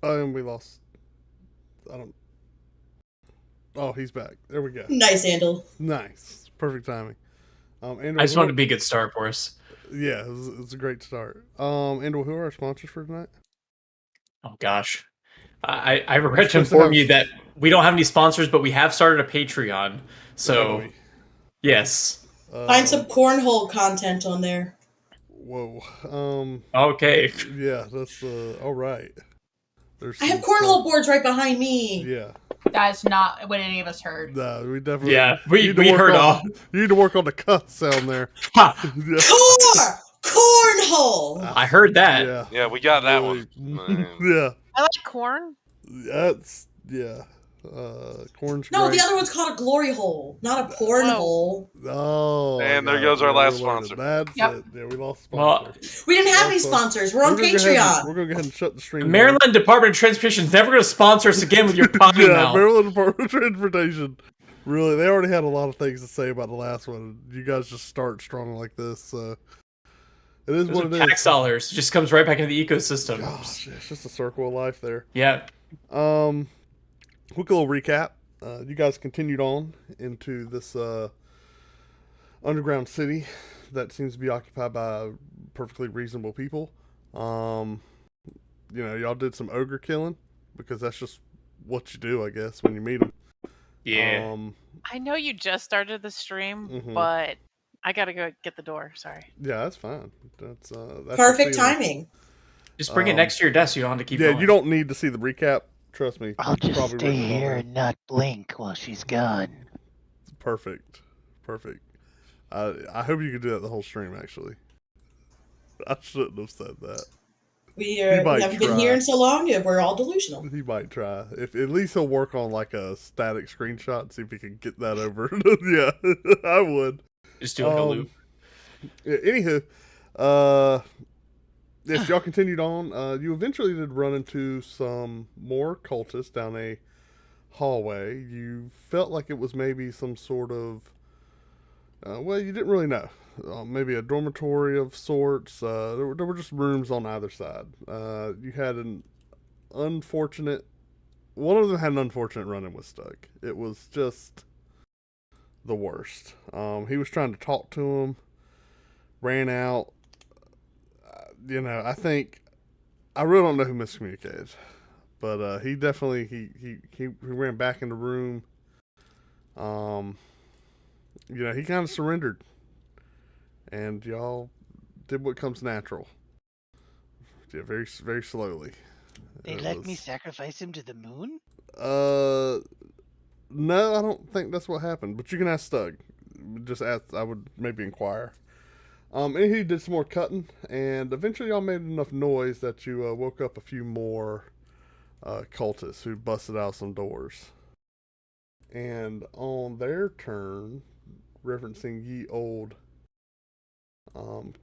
And we lost. I don't. Oh, he's back. There we go. Nice, Andal. Nice. Perfect timing. Andal, I just wanted to be a good start for us. Yeah, it was a great start. Andal, who are our sponsors for tonight? Oh gosh, I regret to inform you that we don't have any sponsors, but we have started a Patreon. So yes, find some cornhole content on there. Whoa. Okay. Yeah, that's all right. I have cornhole boards right behind me. Yeah. That's not what any of us heard. No, we definitely. Yeah, we heard all. You need to work on the cuss sound there. Cornhole. I heard that. Yeah, we got that one. Yeah. I like corn. That's corn's No, great. the other one's called a glory hole, not a porn hole. Oh. And there goes our last sponsor. That's it. Yeah, we lost sponsor. Well, we didn't have any sponsors. We're on Patreon. We're going to go ahead and shut the stream. Maryland Department of Transportation is never going to sponsor us again with your potty mouth. Maryland Department of Transportation. Really, they already had a lot of things to say about the last one. You guys just start strong like this, so it is what it is. Tax dollars just comes right back into the ecosystem. Gosh, it's just a circle of life there. Yeah. Quick little recap. You guys continued on into this underground city that seems to be occupied by perfectly reasonable people. Y'all did some ogre killing because that's just what you do, I guess, when you meet them. Yeah. I know you just started the stream, but I gotta go get the door. Sorry. Yeah, that's fine. That's perfect timing. Just bring it next to your desk. You don't have to keep going. You don't need to see the recap. Trust me. I'll just stay here and not blink while she's gone. Perfect. I hope you could do that the whole stream, actually. I shouldn't have said that. We haven't been here in so long, we're all delusional. He might try. If at least he'll work on like a static screenshot and see if he can get that over. Yeah, I would. Just do like a loop. Yeah, anywho, yes, y'all continued on. You eventually did run into some more cultists down a hallway. You felt like it was maybe some sort of, you didn't really know. Maybe a dormitory of sorts. There were just rooms on either side. You had one of them had an unfortunate run-in with Stug. It was just the worst. He was trying to talk to him, ran out. I really don't know who miscommunicated, but he definitely he ran back in the room. He kind of surrendered, and y'all did what comes natural. Yeah, very very slowly. They let me sacrifice him to the moon? No, I don't think that's what happened. But you can ask Stug. Just ask. I would maybe inquire. And he did some more cutting, and eventually y'all made enough noise that you woke up a few more cultists who busted out some doors. And on their turn, referencing ye old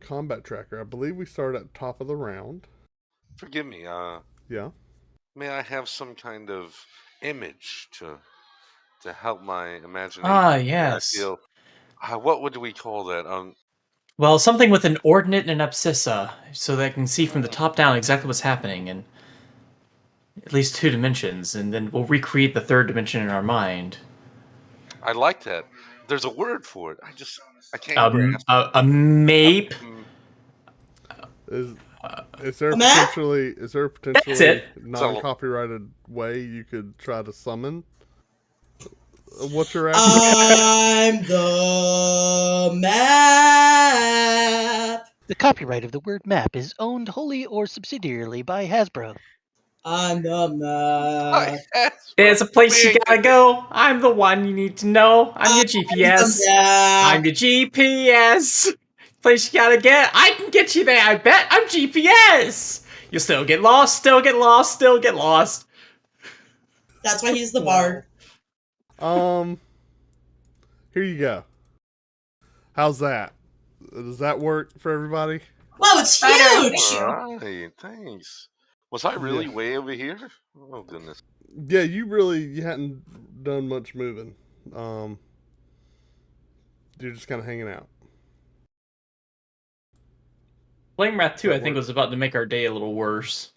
combat tracker, I believe we started at the top of the round. Forgive me. Yeah. May I have some kind of image to help my imagination? Ah, yes. What would we call that? Well, something with an ordinate and an abscissa, so they can see from the top down exactly what's happening in at least 2 dimensions, and then we'll recreate the 3rd dimension in our mind. I like that. There's a word for it. I can't grasp. A mape. Is there potentially non-copyrighted way you could try to summon what you're after? I'm the map. The copyright of the word map is owned wholly or subsidiarily by Hasbro. I'm the map. There's a place you gotta go. I'm the one you need to know. I'm your GPS. I'm your GPS. Place you gotta get. I can get you there, I bet. I'm GPS. You'll still get lost, still get lost, still get lost. That's why he's the bard. Here you go. How's that? Does that work for everybody? Whoa, it's huge! Alright, thanks. Was I really way over here? Oh, goodness. Yeah, you hadn't done much moving. You're just kind of hanging out. Flame Wrath 2, I think, was about to make our day a little worse.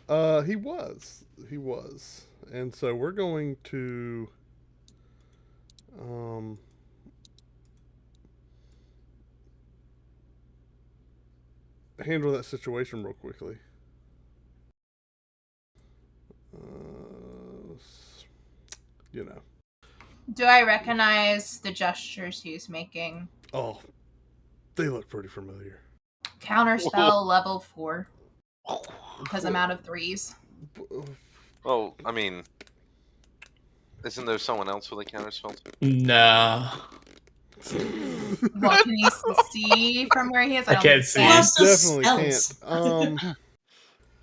He was. And so we're going to handle that situation real quickly. Do I recognize the gestures he's making? Oh, they look pretty familiar. Counterspell level 4. Because I'm out of 3s. Well, I mean, isn't there someone else with a counterspell? No. What, can you see from where he is? I can't see. You definitely can't.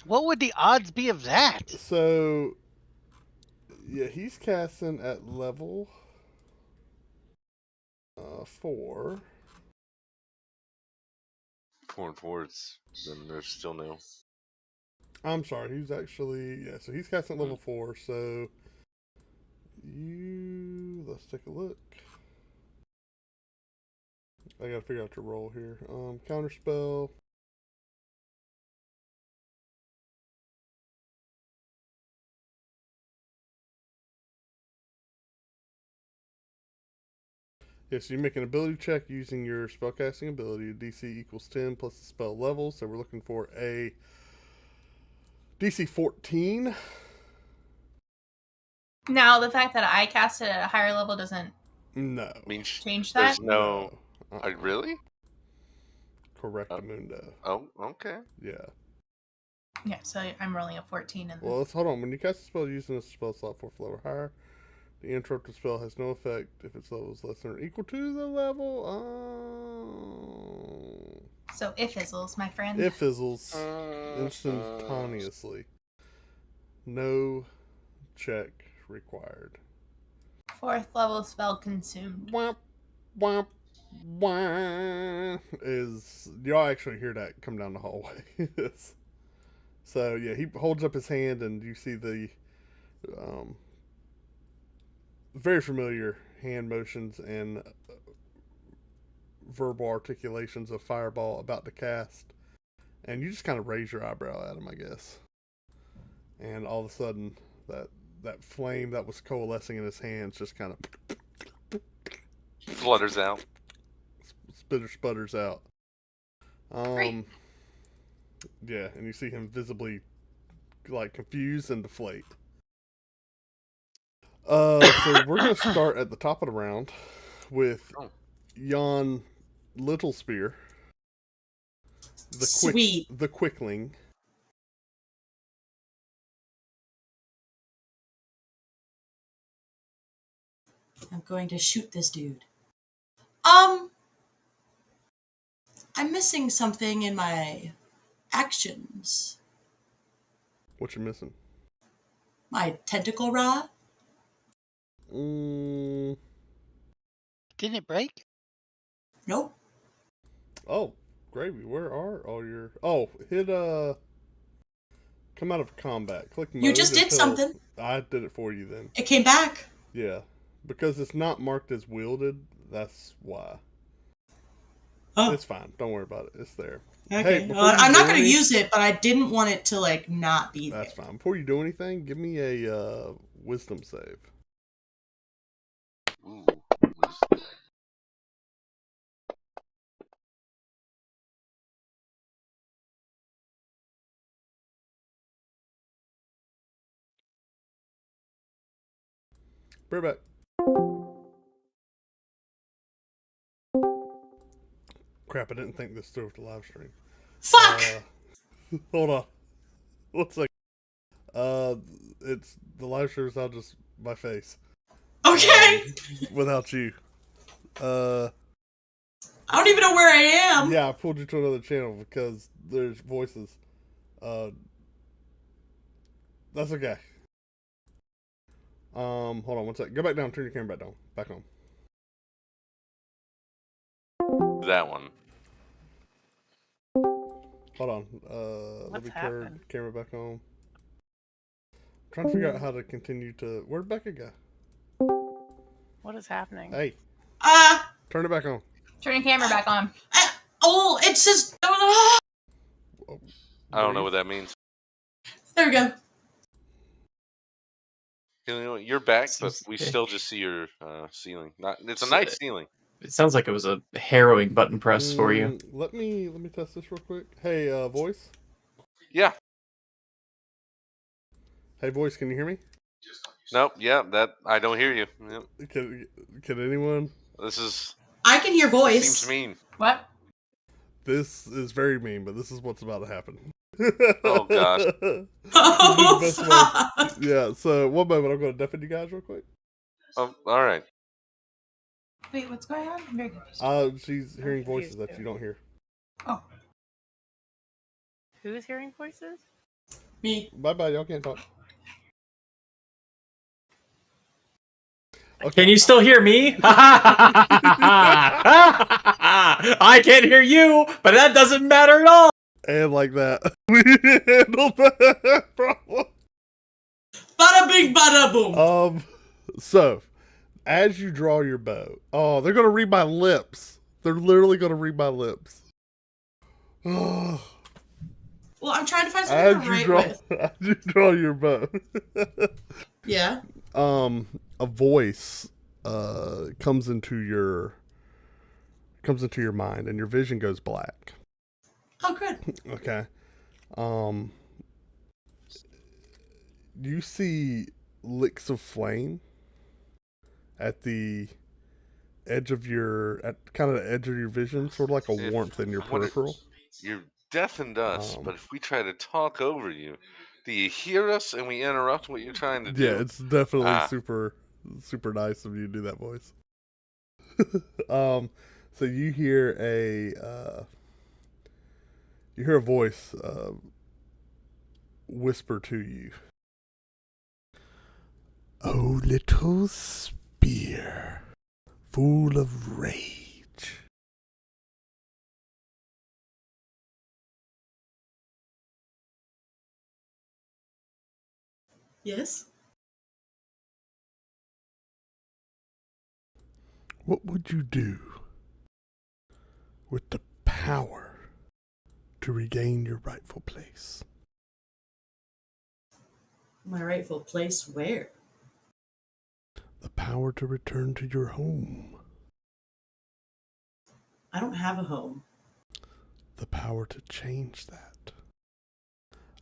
What would the odds be of that? So, yeah, he's casting at level 4. 4 and 4, then there's still no. I'm sorry, he's actually, so he's casting at level 4, so let's take a look. I gotta figure out your role here. Counterspell. Yes, you make an ability check using your spellcasting ability. DC equals 10 plus the spell level. So we're looking for a DC 14. Now, the fact that I cast it at a higher level doesn't change that? There's no... really? Correct, Mundo. Oh, okay. Yeah. Yeah, so I'm rolling a 14. Well, let's hold on. When you cast a spell using a spell slot 4th level or higher, the interrupted spell has no effect if its level is less than or equal to the level. So it fizzles, my friend. It fizzles instantaneously. No check required. 4th level spell consumed. Womp, womp, womp. Y'all actually hear that come down the hallway. So yeah, he holds up his hand and you see the very familiar hand motions and verbal articulations of Fireball about to cast, and you just kind of raise your eyebrow at him, I guess. And all of a sudden, that flame that was coalescing in his hands just kind of flutters out, sputters out. Great. Yeah, and you see him visibly like confused and deflate. So we're gonna start at the top of the round with Jan Littlespear, the Quickling. I'm going to shoot this dude. I'm missing something in my actions. What you missing? My tentacle rod. Didn't it break? Nope. Oh, Gravy, where are all your... hit come out of combat. Click mode. You just did something. I did it for you then. It came back. Yeah. Because it's not marked as wielded, that's why. Oh. It's fine. Don't worry about it. It's there. Okay. Hey, I'm not going to use it, but I didn't want it to, not be there. That's fine. Before you do anything, give me a wisdom save. Ooh, Bring it back. Crap, I didn't think this through with the live stream. Fuck! Hold on. 1 second. It's the live stream is not just my face. Okay! Without you. I don't even know where I am! Yeah, I pulled you to another channel because there's voices. That's okay. Hold on 1 second. Go back down, turn your camera back down. Back on. that one. Hold on. Let me turn camera back on. I'm trying to figure out how to continue to... Where'd Becca go? What is happening? Hey. Turn it back on. Turn your camera back on. It says... I don't know what that means. There we go. You know, you're back, but we still just see your ceiling. It's a nice ceiling. It sounds like it was a harrowing button press for you. Let me test this real quick. Hey, voice. Yeah. Hey, voice. Can you hear me? Nope. Yeah. That I don't hear you. Yep. Can anyone? This is. I can hear voice. Seems mean. What? This is very mean, but this is what's about to happen. Oh gosh. Oh, fuck. Yeah. So one moment, I'm going to deafen you guys real quick. Oh, all right. Wait, what's going on? I'm very confused. She's hearing voices that you don't hear. Oh. Who's hearing voices? Me. Bye. Y'all can't talk. Can you still hear me? I can't hear you, but that doesn't matter at all. And like that, we handled that problem. Bada bing, bada boom. So, as you draw your bow, they're gonna read my lips. They're literally gonna read my lips. Well, I'm trying to find something to write with. As you draw your bow. Yeah. A voice comes into your mind, and your vision goes black. Oh, good. Okay. You see licks of flame at the edge of your vision, sort of like a warmth in your peripheral. You're deafened us, but if we try to talk over you, do you hear us and we interrupt what you're trying to do? Yeah, it's definitely super nice of you to do that voice. So you hear a voice whisper to you. Oh, little spear, full of rage. Yes. What would you do with the power to regain your rightful place? My rightful place where? The power to return to your home. I don't have a home. The power to change that.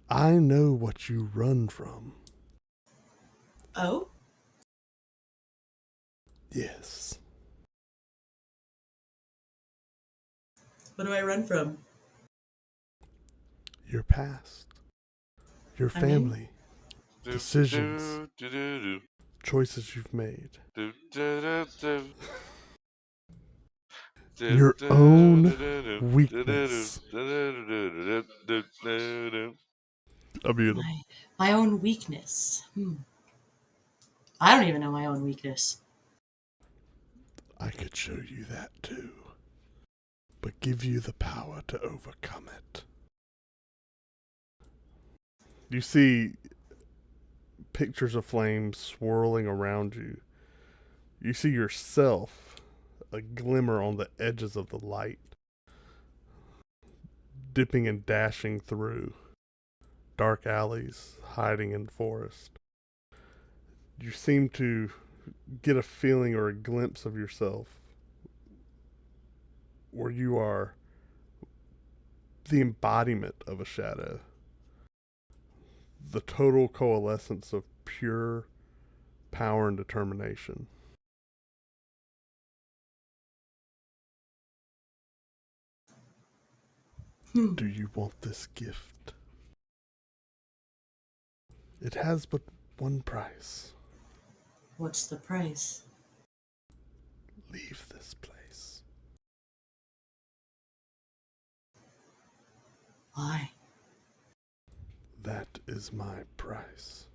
I know what you run from. Oh? Yes. What do I run from? Your past. Your family. Decisions. Choices you've made. Your own weakness. My own weakness. I don't even know my own weakness. I could show you that too, but give you the power to overcome it. You see pictures of flames swirling around you. You see yourself, a glimmer on the edges of the light, dipping and dashing through dark alleys, hiding in forest. You seem to get a feeling or a glimpse of yourself where you are the embodiment of a shadow, the total coalescence of pure power and determination. Do you want this gift? It has but one price. What's the price? Leave this place. Why? That is my price.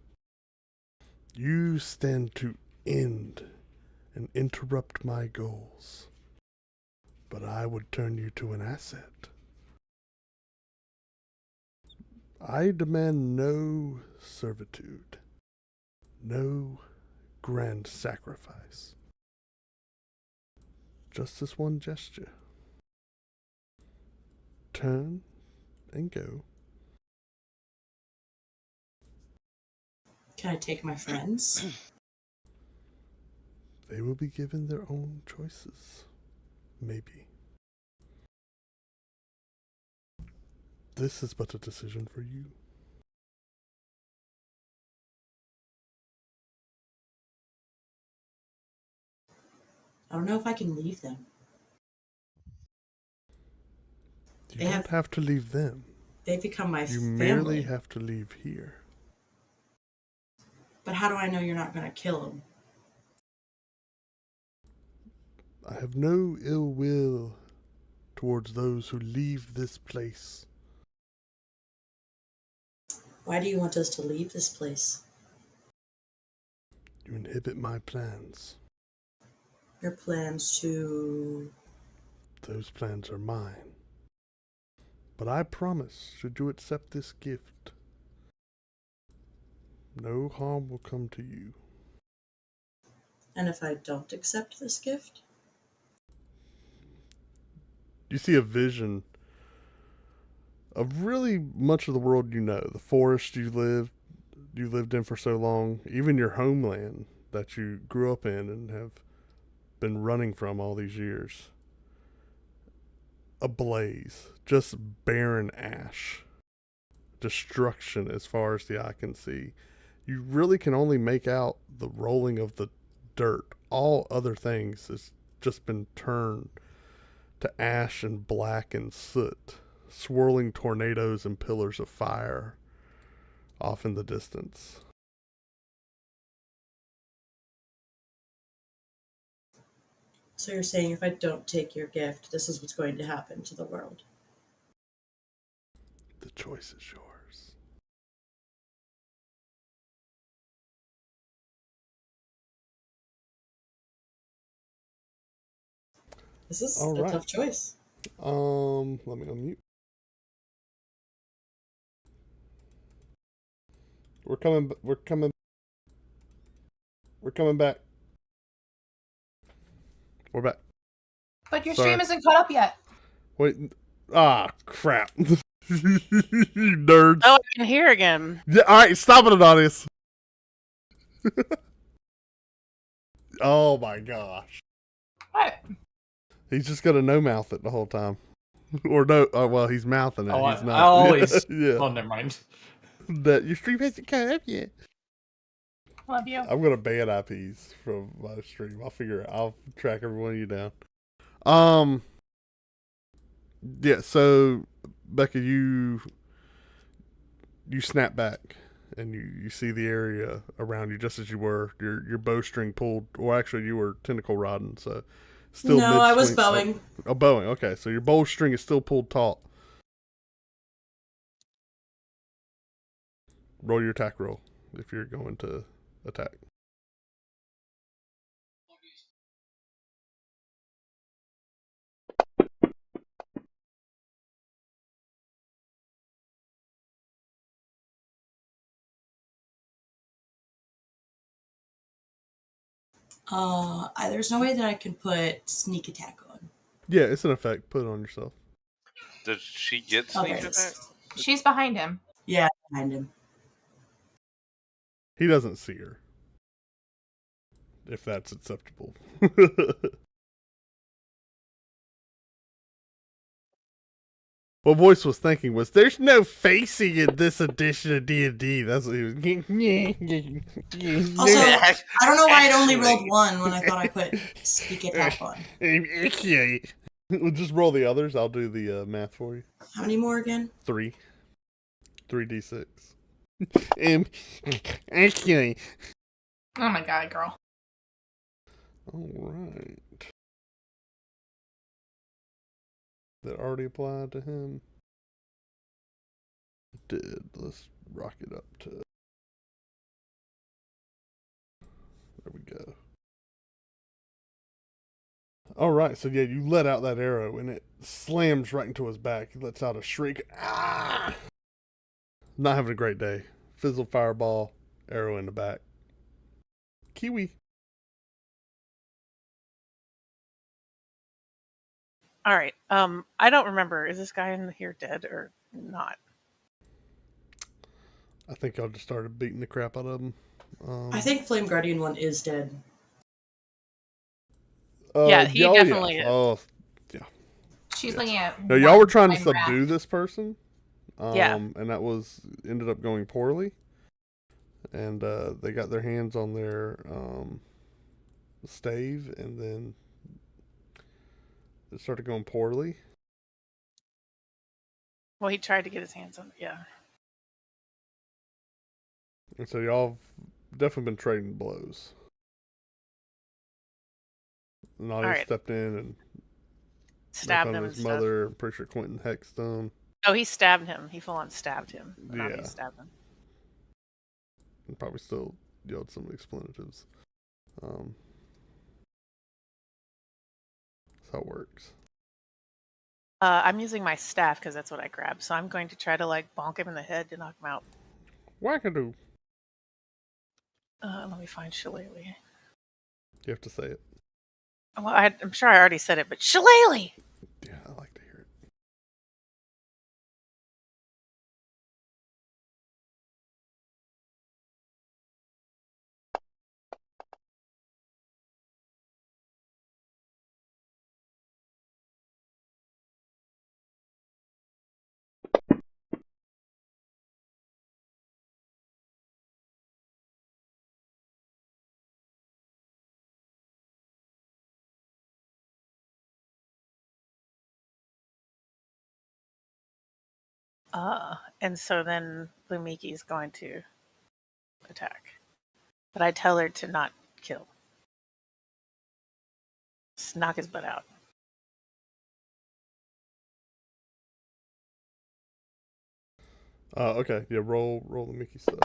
You stand to end and interrupt my goals, but I would turn you to an asset. I demand no servitude, no grand sacrifice. Just this one gesture. Turn and go. Can I take my friends? They will be given their own choices. Maybe. This is but a decision for you. I don't know if I can leave them. You don't have to leave them. They become my family. You merely have to leave here. But how do I know you're not going to kill them? I have no ill will towards those who leave this place. Why do you want us to leave this place? You inhibit my plans. Your plans to... Those plans are mine. But I promise, should you accept this gift, no harm will come to you. And if I don't accept this gift? You see a vision of really much of the world you know. The forest you lived in for so long, even your homeland that you grew up in and have been running from all these years. Ablaze, just barren ash. Destruction as far as the eye can see. You really can only make out the rolling of the dirt. All other things has just been turned to ash and black and soot. Swirling tornadoes and pillars of fire off in the distance. So you're saying if I don't take your gift, this is what's going to happen to the world? The choice is yours. This is a tough choice. Let me unmute. We're coming back. We're back. But your stream isn't caught up yet. Wait. Ah, crap. You nerds. Oh, I can hear again. Yeah, alright, stop it, Anonymous. Oh my gosh. What? He's just gonna no-mouth it the whole time. Or no, well, he's mouthing it. Oh, he's not. I always... Yeah. Oh, never mind. That your stream hasn't caught up yet. Love you. I'm gonna ban IPs from my stream. I'll figure it. I'll track every one of you down. Yeah. So, Becca, you snap back and you see the area around you just as you were. Your bowstring pulled, or actually you were tentacle rodding. So, still. No, I was mid-swing. bowing. Oh, bowing. Okay, so your bowstring is still pulled taut. Roll your attack roll if you're going to attack. There's no way that I can put sneak attack on. Yeah, it's an effect. Put it on yourself. Does she get sneak attack? She's behind him. Yeah, behind him. He doesn't see her. If that's acceptable. What Voice was thinking was, there's no facing in this edition of D&D. That's what he was... Also, I don't know why it only rolled one when I thought I put sneak attack on. We'll just roll the others. I'll do the math for you. How many more again? 3. 3d6. Actually. Oh my god, girl. Alright. That already applied to him. It did. Let's rock it up to... There we go. Alright, so yeah, you let out that arrow and it slams right into his back. He lets out a shriek. Ah! Not having a great day. Fizzle fireball, arrow in the back. Kiwi. All right. I don't remember. Is this guy in here dead or not? I think y'all just started beating the crap out of him. I think Flame Guardian 1 is dead. Yeah, he definitely is. Oh, She's looking at. no, y'all were trying to one rat. subdue this person. Yeah. And that ended up going poorly. And they got their hands on their stave, and then it started going poorly. Well, he tried to get his hands on it, yeah. And so y'all have definitely been trading blows. Nadia Alright. stepped in and Stabbed knocked him on and his stuff. mother. I'm pretty sure Quentin hexed him. Oh, he stabbed him. He full on stabbed him. Yeah. He stabbed him. And probably still yelled some expletives. That's how it works. I'm using my staff because that's what I grabbed. So I'm going to try to like bonk him in the head to knock him out. Wackadoo. Let me find Shillelagh. You have to say it. Well, I'm sure I already said it, but Shillelagh! Yeah, I like to hear it. And so then Lumiki is going to attack. But I tell her to not kill. Just knock his butt out. Okay. Yeah, roll the Mickey stuff.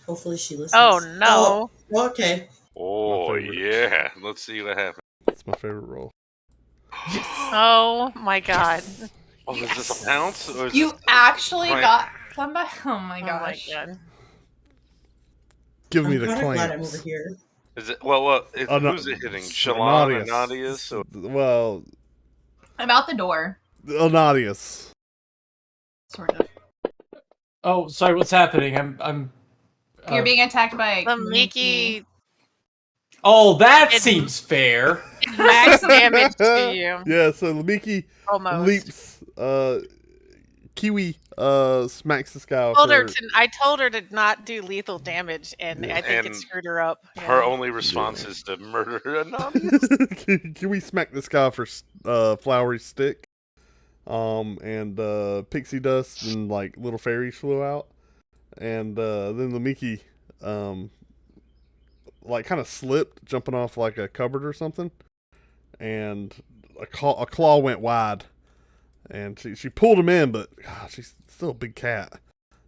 Hopefully she listens. Oh, no. Oh, okay. Oh, My favorite. yeah. Let's see what happens. It's my favorite roll. Oh, my God. Oh, is this a pounce? Or is You this actually Right. got somebody. Oh my Oh, my gosh. God. Give me I'm the kind of glad I'm clamps. over here. Is it? Well, Oh, no. who's it hitting? Shalon and Nadia's? Or Well, I'm out the door. Nadia's. Sort of. Oh, sorry. What's happening? I'm. You're being attacked by Lumiki Oh, that It- seems fair. did max damage to you. Yeah, so Miki Almost. leaps. Kiwi smacks this guy. I told her to not do lethal damage, and I think it And screwed her up. her Yeah. only response is to murder Nadia? Kiwi smacked this guy for flowery stick. And pixie dust and like little fairies flew out, and then the Miki like kind of slipped, jumping off like a cupboard or something, and a claw went wide, and she pulled him in, but God, she's still a big cat,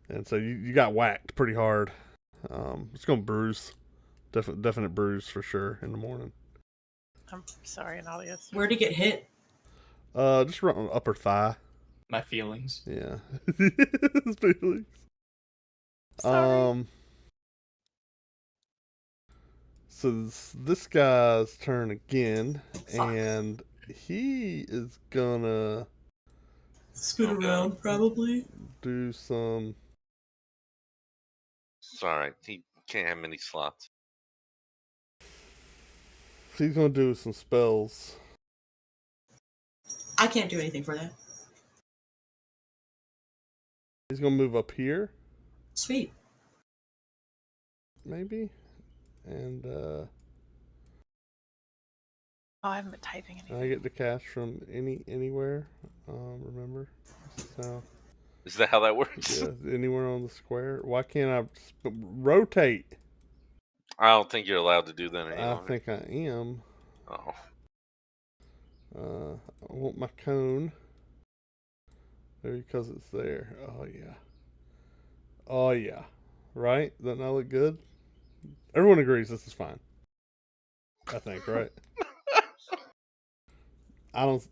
and so you got whacked pretty hard. It's gonna bruise, definite bruise for sure in the morning. I'm sorry, Nadia. Where'd he get hit? Just right on the upper thigh. My feelings. Yeah. His feelings. Sorry. So this guy's turn again, Fuck. and he is gonna Scoot around, probably. do some. Sorry, he can't have many slots. He's gonna do some spells. I can't do anything for that. He's gonna move up here, Sweet. maybe, and Oh, I haven't been typing anything. I get to cast from anywhere. Remember, so Is that how that works? yeah, anywhere on the square. Why can't I rotate? I don't think you're allowed to do that I anymore. think I am. Oh. I want my cone. Maybe because it's there. Oh, yeah. Oh, yeah. Right? Doesn't that look good? Everyone agrees this is fine. I think, right? I don't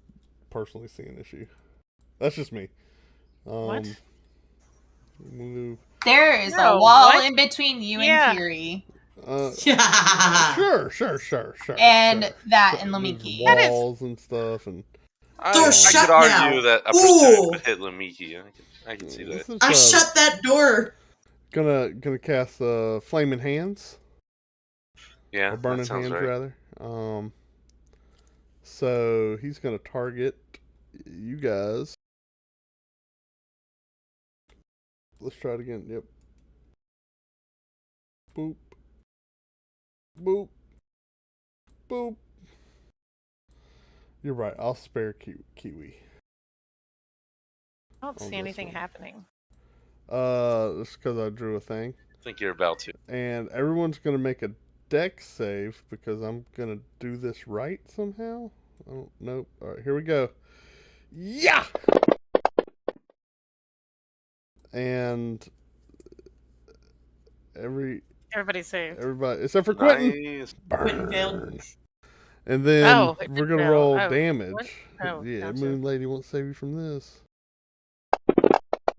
personally see an issue. That's just me. What? Move. There is No, a wall what? in between you Yeah. and Kiri. Yeah. Sure. And sure. that and There's Lumiki. walls and stuff, and I Door could shut argue now. that a Ooh. percent would hit Lamiki. I can see that. this is, I shut that door. Gonna cast Flaming Hands. Yeah, Or that Burning sounds Hands, right. rather. So he's gonna target you guys. Let's try it again. Yep. Boop. Boop. Boop. You're right. I'll spare Kiwi. I don't On see this anything one. happening. That's because I drew a thing. I think you're about to. And everyone's gonna make a dex save because I'm gonna do this right somehow. I don't know. All right, here we go. Yeah. And Everybody's saved. everybody except for Quentin. Nice. Quentin failed. Burn. And then Oh, it we're did gonna fail. roll Oh, damage. what? Oh, yeah, gotcha. Moon Lady won't save you from this.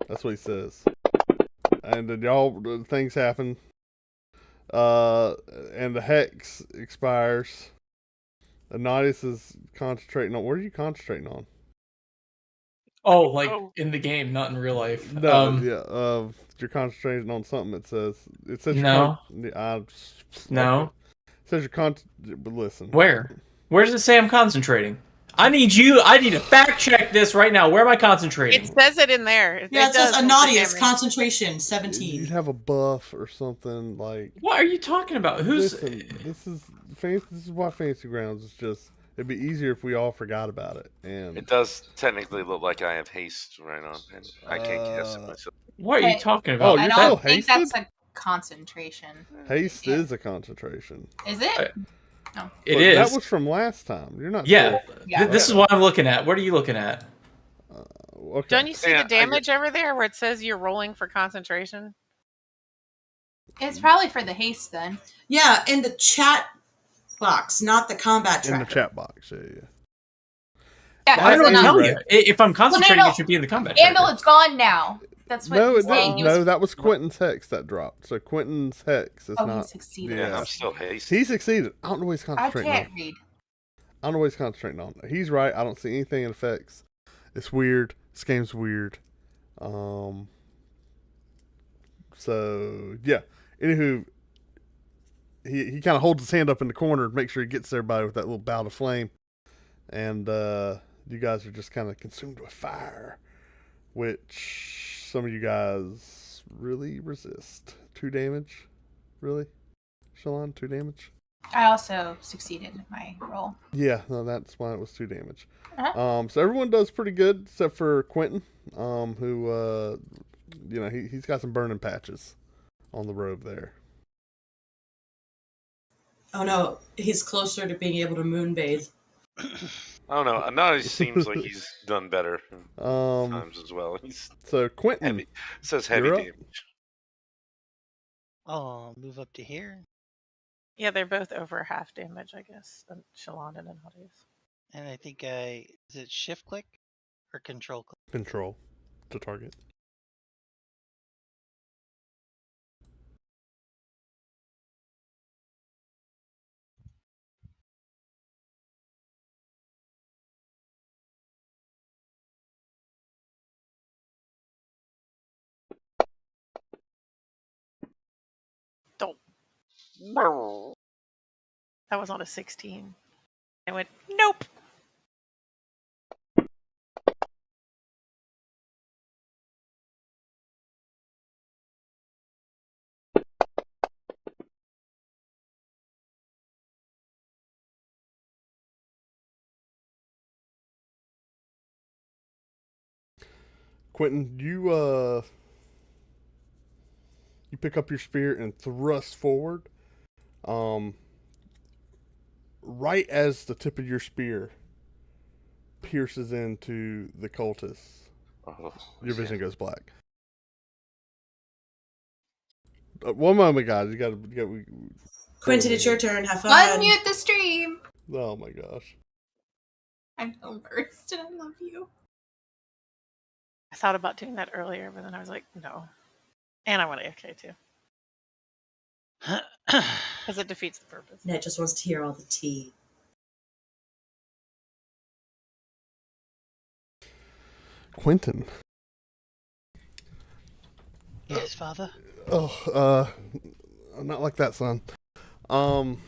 That's what he says. And then things happen. And the hex expires. Ananias is concentrating on. What are you concentrating on? Oh, like Oh. in the game, not in real life. No, you're concentrating on something. It says No. No. No. It says but listen. Where? Where does it say I'm concentrating? I need to fact check this right now. Where am I concentrating? It says it in there. Yeah, it says does Ananias, damage. concentration, You'd 17. have a buff or something like. What are you talking about? Who's Listen, this is why Fantasy Grounds is just. It'd be easier if we all forgot about it. And It does technically look like I have haste right on, and I can't cast it myself. What are you Hey. talking Oh, about? you're I still don't think hasted? that's a concentration. haste Yeah. is a concentration. Is it? It But is. That was from last time. You're not. Yeah. Yeah. This is what I'm looking at. What are you looking at? Okay. Don't you see Yeah, the damage over there where it says you're rolling for concentration? It's probably for the haste then. Yeah, in the chat box, not the combat In tracker. the chat box? Yeah. Yeah, I it's don't not- tell you. If I'm concentrating, no. it should be in the combat. Andal, tracker. it's gone now. That's what No, he's it saying. didn't. He was, No, that was Quentin's hex that dropped. So Quentin's hex is oh, he not. succeeded. Yeah, Yeah. I'm still hasted. He succeeded. I don't know what he's I concentrating can't on. read. I don't know what he's concentrating on. He's right. I don't see anything in effects. It's weird. This game's weird. So yeah. Anywho, he kind of holds his hand up in the corner to make sure he gets everybody with that little bout of flame, and you guys are just kind of consumed with fire, which some of you guys really resist. 2 damage, really, Shalon, 2 damage. I also succeeded in my roll. Yeah, no, that's why it was 2 damage. Uh-huh. So everyone does pretty good except for Quentin, who, he's got some burning patches on the robe there. Oh no, he's closer to being able to moonbathe. I don't know. Ananias seems like he's done better Um, times as well. He's so Quentin, heavy. It says heavy You're up. damage. I'll move up to here, Yeah, they're both over half damage, I guess. Shalon and Anadius. and I think is it shift click or control click? control to target. Don't. That was on a 16. I went, nope. Quentin, you pick up your spear and thrust forward. Right as the tip of your spear pierces into the cultist, Oh, your vision goes black. One moment, guys. You got. Quentin, it's your turn. Have fun. Unmute the stream. Oh my gosh. I'm the worst, and I love you. I thought about doing that earlier, but then I was like, no. And I want AFK too, because it defeats the purpose. Ned just wants to hear all the tea. Quentin, Yes, father. Oh, not like that, son. Quentin,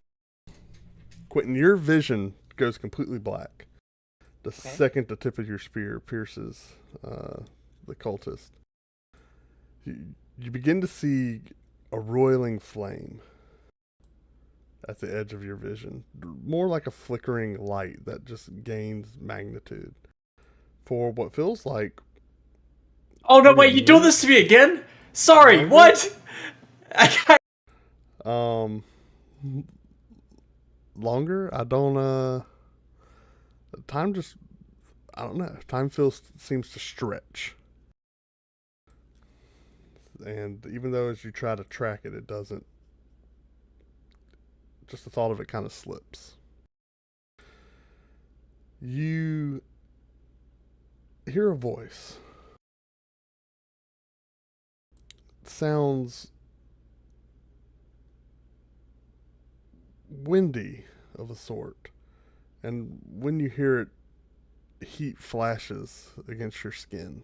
your vision goes completely black the second the tip of your spear pierces the cultist. You begin to see a roiling flame at the edge of your vision, more like a flickering light that just gains magnitude for what feels like. Oh no! Wait, you doing this to me again? Sorry. Longer? What? Longer. I don't. Time just. I don't know. Time seems to stretch, and even though as you try to track it, it doesn't. Just the thought of it kind of slips. You hear a voice. It sounds windy of a sort. And when you hear it, heat flashes against your skin.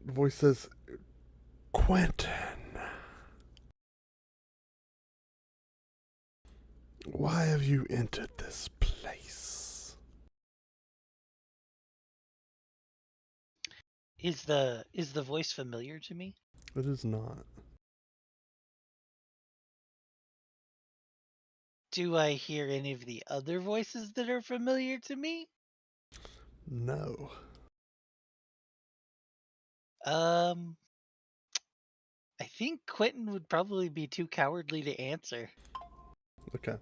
The voice says, Quentin, why have you entered this place? Is the voice familiar to me? It is not. Do I hear any of the other voices that are familiar to me? No. I think Quentin would probably be too cowardly to answer. Okay.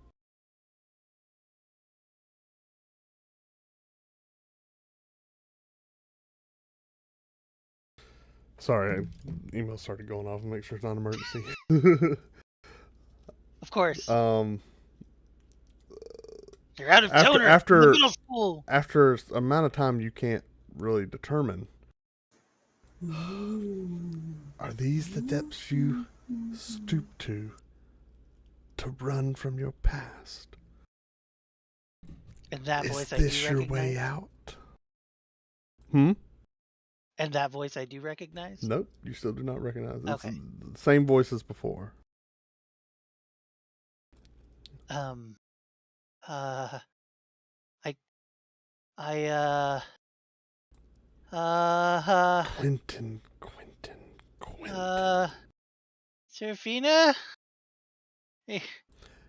Sorry, email started going off and make sure it's not an emergency. Of course. You're out of toner after in the middle school. After an amount of time you can't really determine. Are these the depths you stoop to run from your past? And that Is voice I do this your recognize. way out? Hmm? And that voice I do recognize? Nope, you still do not recognize it. Okay. It's the same voice as before. Quentin. Serafina?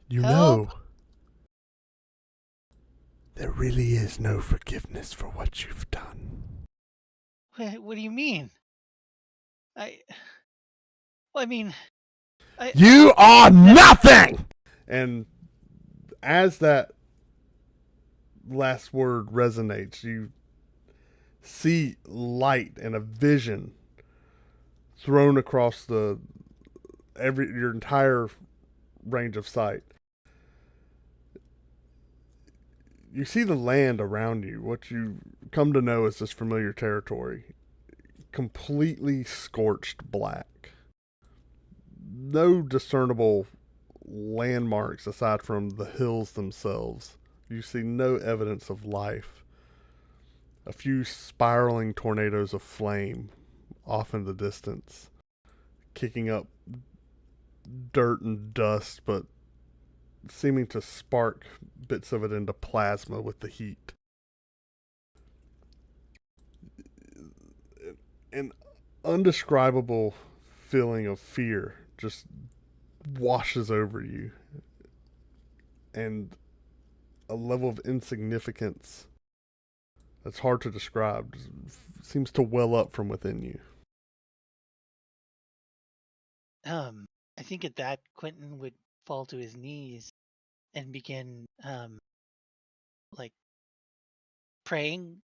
You help? know, there really is no forgiveness for what you've done. What do you mean? You are nothing! And as that last word resonates, you see light and a vision thrown across your entire range of sight. You see the land around you, what you come to know as this familiar territory, completely scorched black. No discernible landmarks aside from the hills themselves. You see no evidence of life. A few spiraling tornadoes of flame off in the distance, kicking up dirt and dust, but seeming to spark bits of it into plasma with the heat. An undescribable feeling of fear just washes over you, and a level of insignificance that's hard to describe seems to well up from within you. I think at that Quentin would fall to his knees and begin praying.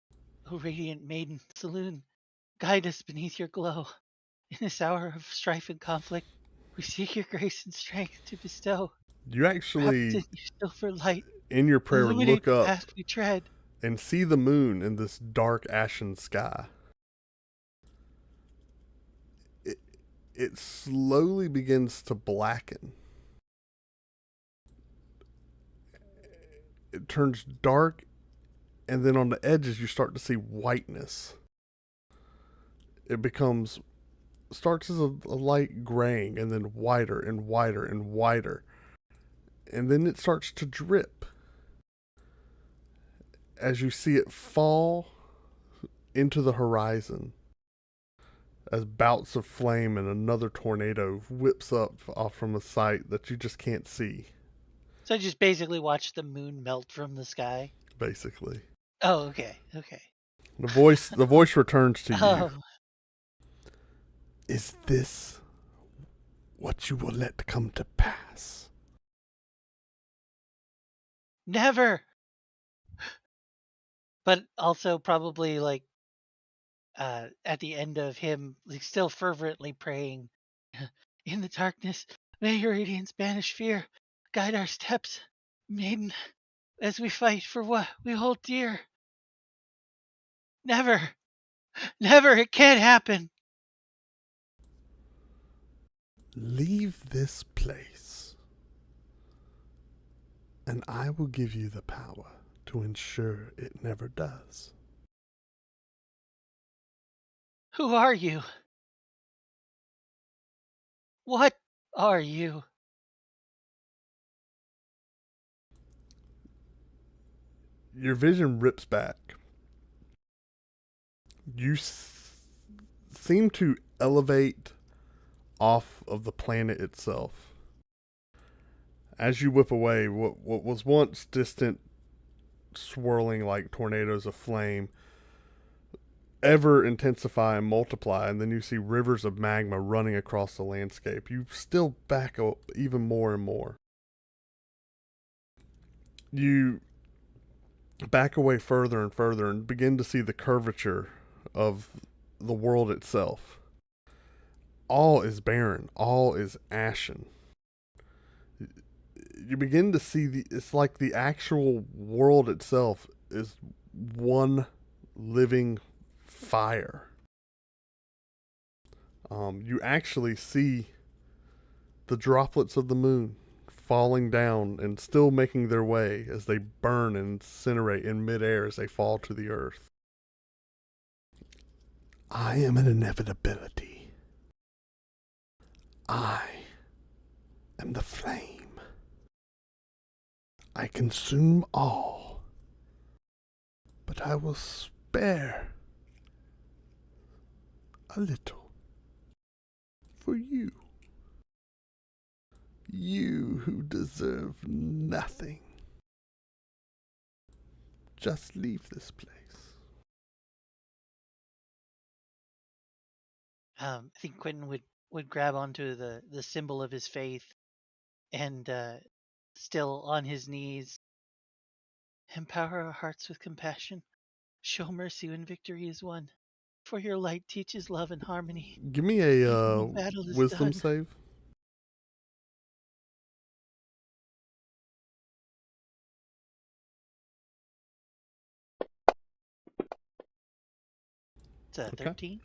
O radiant maiden Saloon, guide us beneath your glow. In this hour of strife and conflict, we seek your grace and strength to bestow. You actually, Wrapped in your silver light, in your prayer, illuminate look the up path we tread. and see the moon in this dark ashen sky. It slowly begins to blacken. It turns dark, and then on the edges you start to see whiteness. it starts as a light graying and then whiter and whiter and whiter. And then it starts to drip as you see it fall into the horizon as bouts of flame and another tornado whips up off from a sight that you just can't see, So I just basically watch the moon melt from the sky. basically. Oh, okay. The voice returns to you. Oh, Is this what you will let come to pass? never. But also probably like at the end of him like still fervently praying, in the darkness, may your radiance banish fear, guide our steps, maiden, as we fight for what we hold dear. Never, it can't happen. Leave this place, and I will give you the power to ensure it never does. Who are you? What are you? Your vision rips back. You seem to elevate off of the planet itself. As you whip away, what was once distant, swirling like tornadoes of flame ever intensify and multiply, and then you see rivers of magma running across the landscape. You still back up even more and more. You back away further and further and begin to see the curvature of the world itself. All is barren. All is ashen. You begin to see it's like the actual world itself is one living fire. You actually see the droplets of the moon falling down and still making their way as they burn and incinerate in midair as they fall to the earth. I am an inevitability. I am the flame. I consume all, but I will spare a little for you. You who deserve nothing. Just leave this place. I think Quentin would grab onto the symbol of his faith and still on his knees, empower our hearts with compassion, show mercy when victory is won, for your light teaches love and harmony. Give me a Even when battle is wisdom done. save. It's a 13.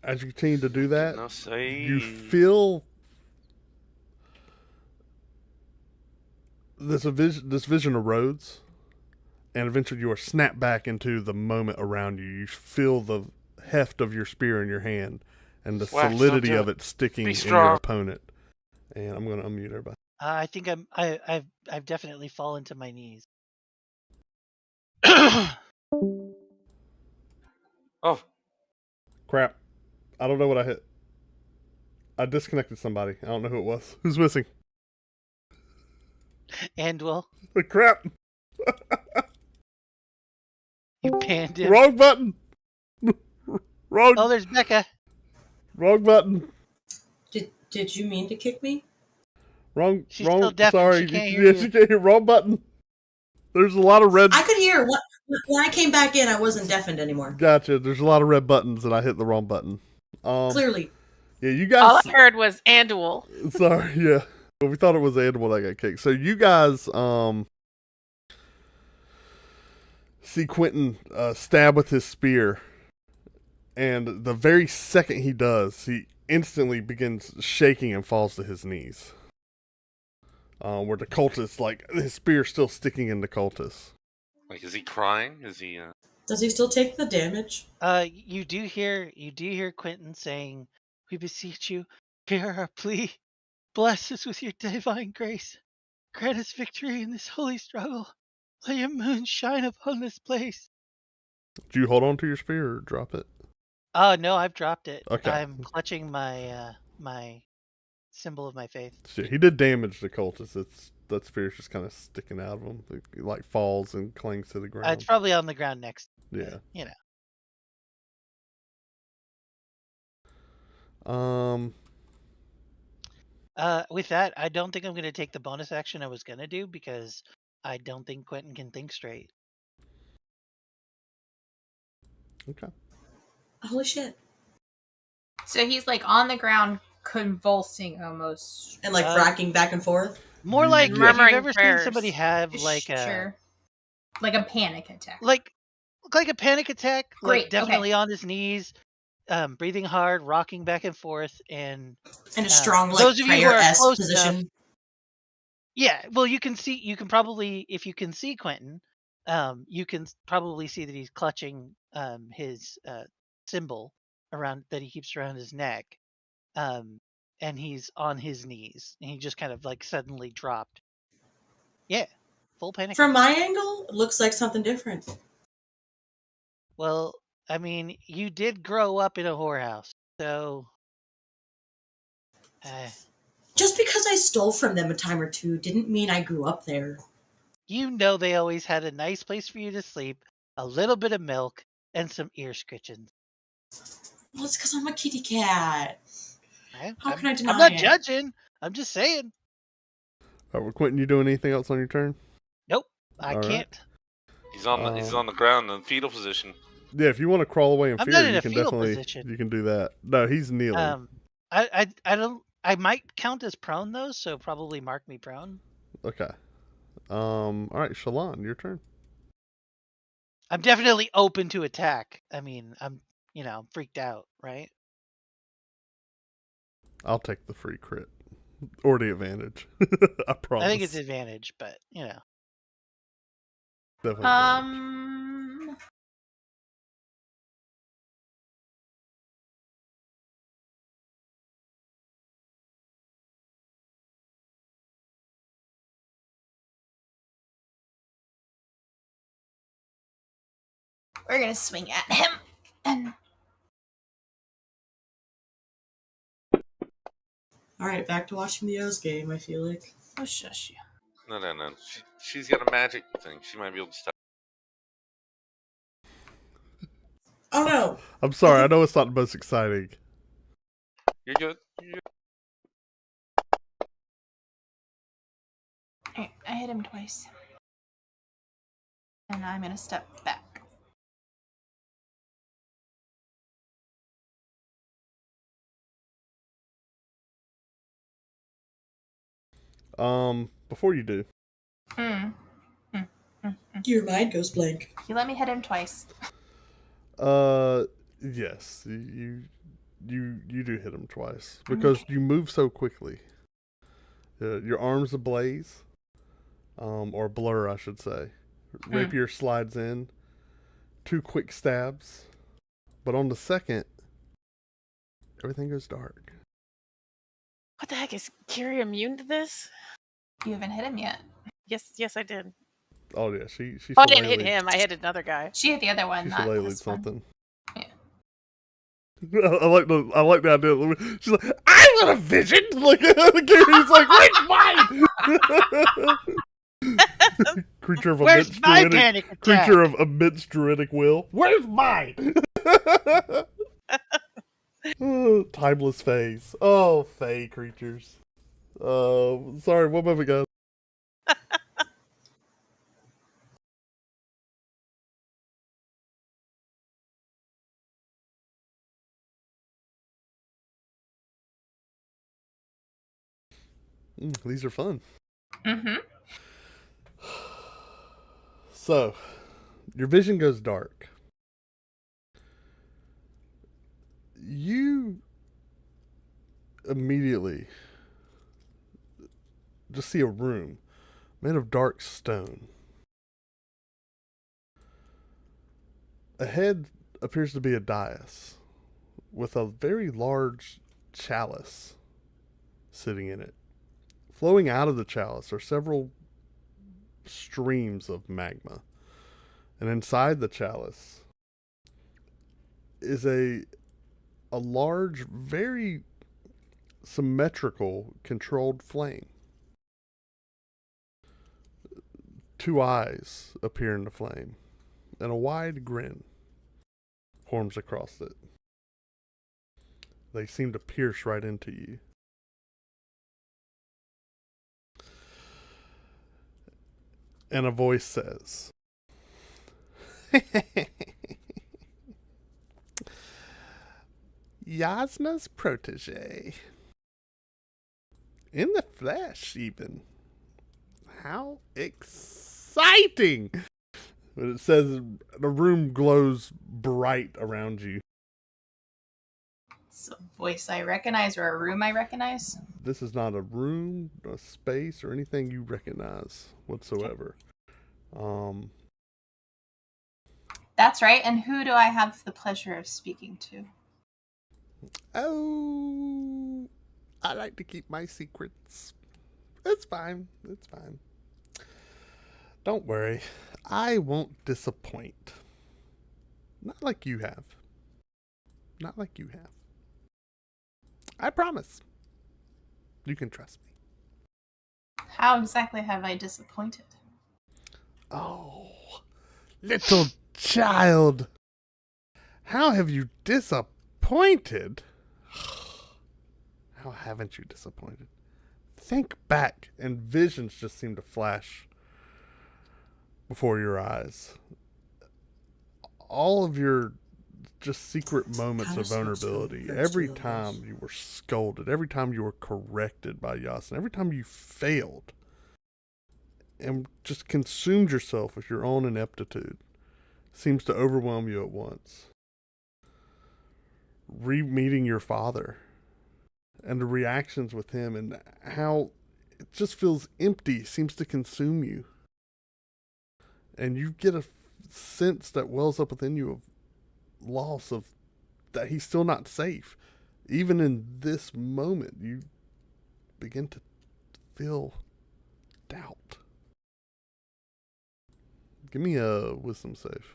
As you continue to do that, No say. you feel this vision erodes, and eventually you are snapped back into the moment around you. You feel the heft of your spear in your hand and the Wax, solidity don't do of it sticking Be in your strong. opponent. And I'm going to unmute everybody. I think I've definitely fallen to my knees. Oh, Crap. I don't know what I hit. I disconnected somebody. I don't know who it was. Who's missing? And well, Crap. you panned him. Wrong button. Wrong. Oh, there's Becca. Wrong button. Did you mean to kick me? Wrong. She's wrong. still deaf and Sorry. she can't hear Yeah, you. she can't hear. Wrong button. There's a lot of red. I could hear. When I came back in, I wasn't deafened anymore. Gotcha. There's a lot of red buttons, and I hit the wrong button. Clearly. Yeah, you All guys. I heard was Andual. Sorry. Yeah. Well, we thought it was the animal that got kicked. So you guys see Quentin stab with his spear, and the very second he does, he instantly begins shaking and falls to his knees. Where the cultist, like, his spear still sticking in the cultist. like, is he crying? Is he? Does he still take the damage? You do hear Quentin saying, "We beseech you, hear our plea. Bless us with your divine grace. Grant us victory in this holy struggle. Let your moon shine upon this place." Do you hold on to your spear or drop it? No, I've dropped it. Okay. I'm clutching my my symbol of my faith. So he did damage the cultist. That spear's just kind of sticking out of him. It like falls and clings to the ground. It's probably on the ground next. Yeah. You know. With that, I don't think I'm going to take the bonus action I was going to do because I don't think Quentin can think straight. Okay. Holy shit. So he's like on the ground, convulsing almost. And like rocking back and forth? More like if you've Murmuring ever prayers. seen somebody have like a Sure. Like a panic attack. like a panic attack, Great, like definitely on his knees, breathing hard, rocking back and forth, and In a strong, like, those of you who are prayer-esque close position? enough, yeah. Well, you can probably, if you can see Quentin, you can probably see that he's clutching his symbol around that he keeps around his neck, and he's on his knees, and he just kind of like suddenly dropped. Yeah, full panic. From my angle, it looks like something different. Well, I mean, you did grow up in a whorehouse, so. Just because I stole from them a time or two didn't mean I grew up there. You know they always had a nice place for you to sleep, a little bit of milk, and some ear scritchings. Well, it's because I'm a kitty cat. How can I deny I'm not it? judging. I'm just saying. All right, well, Quentin, you doing anything else on your turn? Nope, I All right. can't. He's on the ground in the fetal position. Yeah, if you want to crawl away in I'm fear, not in you a can fetal definitely position. you can do that. No, he's kneeling. I don't. I might count as prone though, so probably mark me prone. Okay. All right, Shalon, your turn. I'm definitely open to attack. I mean, I'm freaked out, right? I'll take the free crit or the advantage. I promise. I think it's advantage, but Definitely advantage. We're gonna swing at him. And Alright, back to watching the O's game, I feel like. oh shush you. No. She's got a magic thing. She might be able to stop. Oh no! I'm sorry, I know it's not the most exciting. You're good. Alright, I hit him twice. And I'm gonna step back. Before you do, Your mind goes blank. You let me hit him twice. yes, you do hit him twice because you move so quickly. Your arms ablaze, or blur, I should say. Rapier slides in, 2 quick stabs, but on the second, everything goes dark. What the heck, is Kiri immune to this? You haven't hit him yet. Yes, I did. Oh yeah, she Oh, I didn't hit him. I hit another guy. She hit the other one, She not shillelagh'd this one. something. Yeah. I like the idea. She's like, I want a vision. Like Gary's like, where's mine? Creature of Where's immense my druidic panic attack? creature of immense druidic will. Where's mine? Oh, timeless phase. Oh, fae creatures. Sorry, one moment, guys. These are fun. Mm-hmm. So, your vision goes dark. You immediately just see a room made of dark stone. Ahead appears to be a dais with a very large chalice sitting in it. Flowing out of the chalice are several streams of magma. And inside the chalice is a large, very symmetrical, controlled flame. Two eyes appear in the flame, and a wide grin forms across it. They seem to pierce right into you. And a voice says, Yasna's protege. In the flesh, even. How exciting! But it says the room glows bright around you. It's a voice I recognize or a room I recognize. This is not a room, a space, or anything you recognize whatsoever. That's right. And who do I have the pleasure of speaking to? Oh, I like to keep my secrets. It's fine. It's fine. Don't worry. I won't disappoint. Not like you have. Not like you have. I promise. You can trust me. How exactly have I disappointed? Oh, little child. How have you disappointed? How haven't you disappointed? Think back, and visions just seem to flash before your eyes. All of your just secret moments of vulnerability. Every time you were scolded, every time you were corrected by Yasin, every time you failed and just consumed yourself with your own ineptitude, seems to overwhelm you at once. Re-meeting your father and the reactions with him and how it just feels empty, seems to consume you. And you get a sense that wells up within you of loss, of that he's still not safe. Even in this moment, you begin to feel doubt. Give me a wisdom save.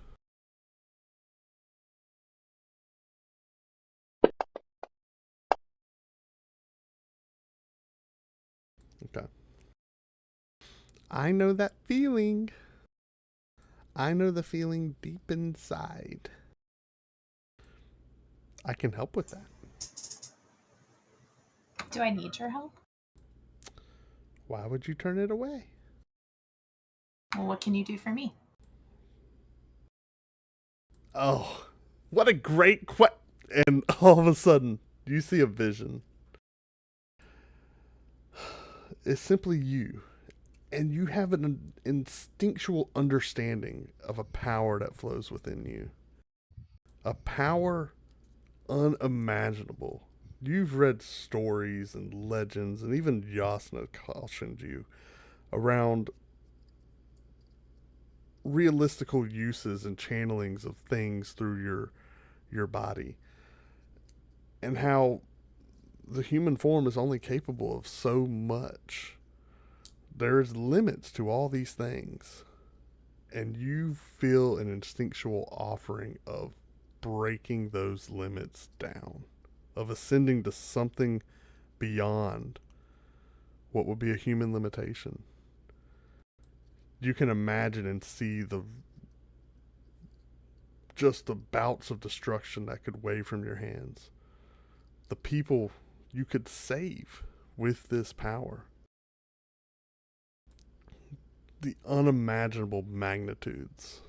Okay. I know that feeling. I know the feeling deep inside. I can help with that. Do I need your help? Why would you turn it away? Well, what can you do for me? Oh, what a great question. And all of a sudden, you see a vision. It's simply you. And you have an instinctual understanding of a power that flows within you. A power unimaginable. You've read stories and legends, and even Yasna cautioned you around realistical uses and channelings of things through your body, and how the human form is only capable of so much. There's limits to all these things, and you feel an instinctual offering of breaking those limits down, of ascending to something beyond what would be a human limitation. You can imagine and see the bouts of destruction that could wave from your hands. The people you could save with this power. The unimaginable magnitudes.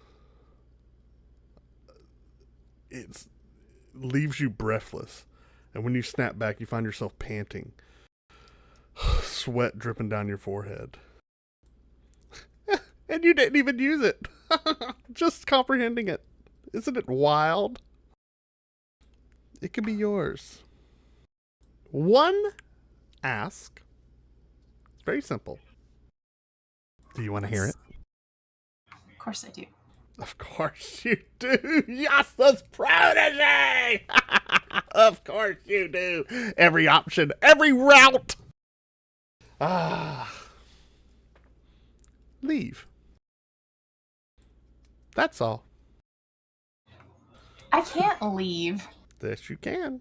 It leaves you breathless. And when you snap back, you find yourself panting. Sweat dripping down your forehead. And you didn't even use it. Just comprehending it. Isn't it wild? It could be yours. One ask. It's very simple. Do you want to hear it? Of course I do. Of course you do. Yasa's protege. Of course you do. Every option, every route. Leave. That's all. I can't leave. Yes, you can.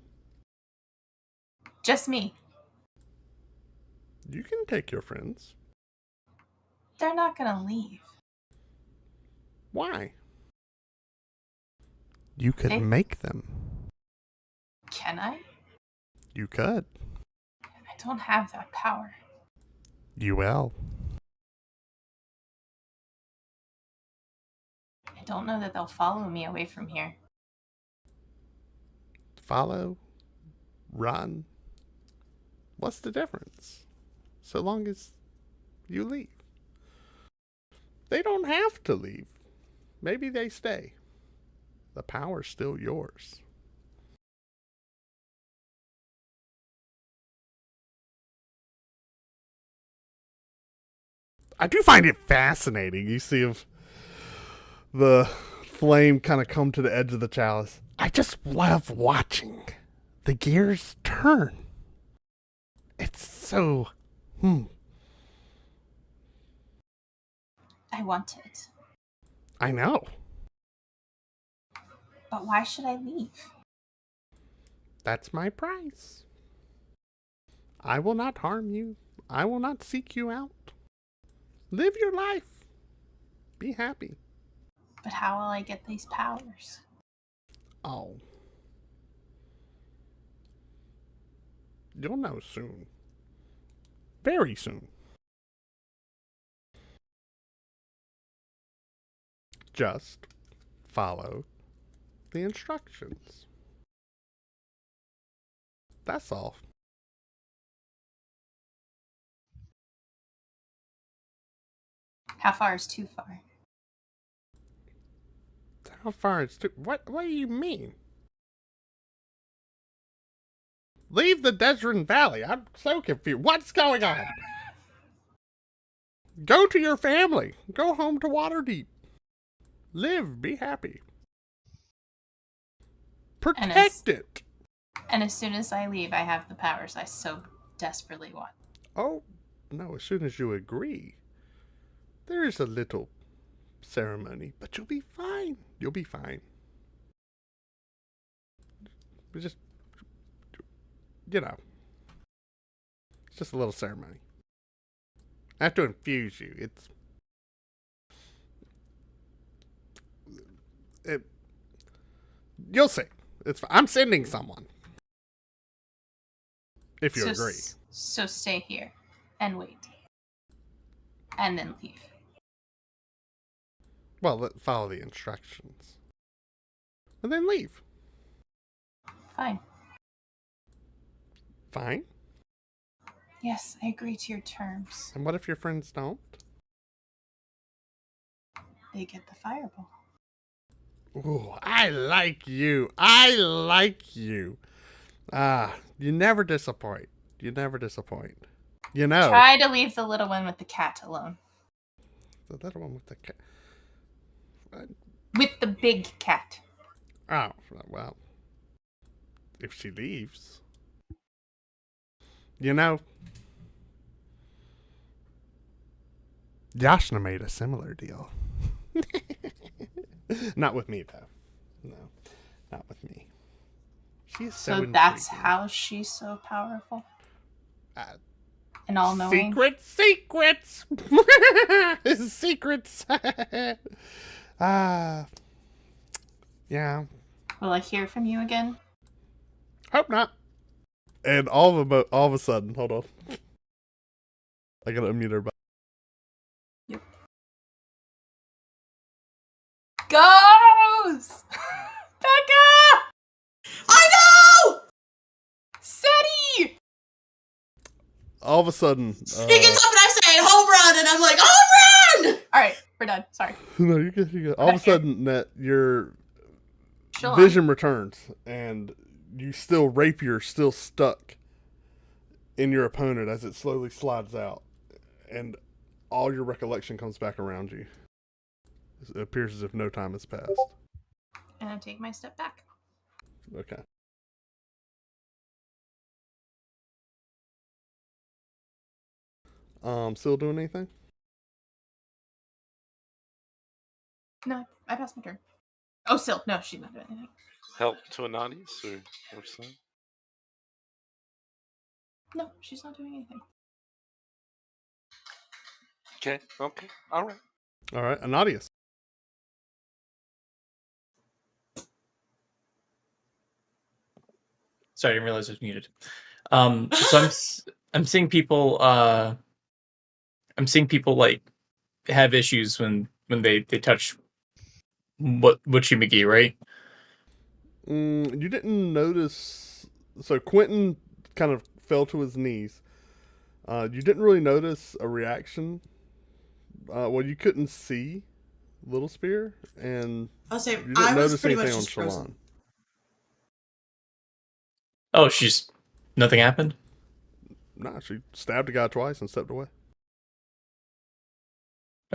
Just me. You can take your friends. They're not gonna leave. Why? You could They- make them. Can I? You could. I don't have that power. You will. I don't know that they'll follow me away from here. Follow. Run. What's the difference? So long as you leave. They don't have to leave. Maybe they stay. The power's still yours. I do find it fascinating. You see if the flame kind of come to the edge of the chalice. I just love watching the gears turn. It's so... I want it. I know. But why should I leave? That's my price. I will not harm you. I will not seek you out. Live your life. Be happy. But how will I get these powers? Oh. You'll know soon. Very soon. Just follow the instructions. That's all. How far is too far? How far is what do you mean? Leave the Desert Valley. I'm so confused. What's going on? Go to your family. Go home to Waterdeep. Live. Be happy. Protect it. And as soon as I leave, I have the powers I so desperately want. Oh, no. As soon as you agree, there is a little ceremony, but you'll be fine. You'll be fine. Just, it's just a little ceremony. I have to infuse you. You'll see. I'm sending someone. If you agree. So stay here and wait. And then leave. Well, follow the instructions. And then leave. Fine. Fine? Yes, I agree to your terms. And what if your friends don't? They get the fireball. Ooh, I like you. I like you. You never disappoint. You never disappoint. You know. Try to leave the little one with the cat alone. The little one with the cat. With the big cat. Oh, well. If she leaves. You know. Yashna made a similar deal. Not with me, though. No, not with me. She's so that's intriguing. how she's so powerful? And all knowing? Secrets! Secrets! Yeah. Will I hear from you again? Hope not. And all of a sudden, hold on. I gotta unmute her. Yep. Goes! Becca! I know! Seti! All of a sudden. He gets up and I say home run, and I'm like, home run! Alright, we're done. Sorry. No, you're good. All of a sudden, that your Chill vision returns, and rapier still stuck in your opponent as it slowly slides out, and all your recollection comes back around you. It appears as if no time has passed. And I take my step back. Okay. Still doing anything? No, I passed my turn. Oh, still. No, she's not doing anything. Help to Ananias or something? No, she's not doing anything. Okay. All right. All right, Anadius. Sorry, I didn't realize I was muted. So I'm seeing people. I'm seeing people like have issues when they touch Witchy McGee, right? You didn't notice. So Quentin kind of fell to his knees. You didn't really notice a reaction. Well, you couldn't see Little Spear, and I'll say you didn't I was notice pretty much anything on just frozen. Shalon. Oh, nothing happened. Nah, she stabbed a guy twice and stepped away.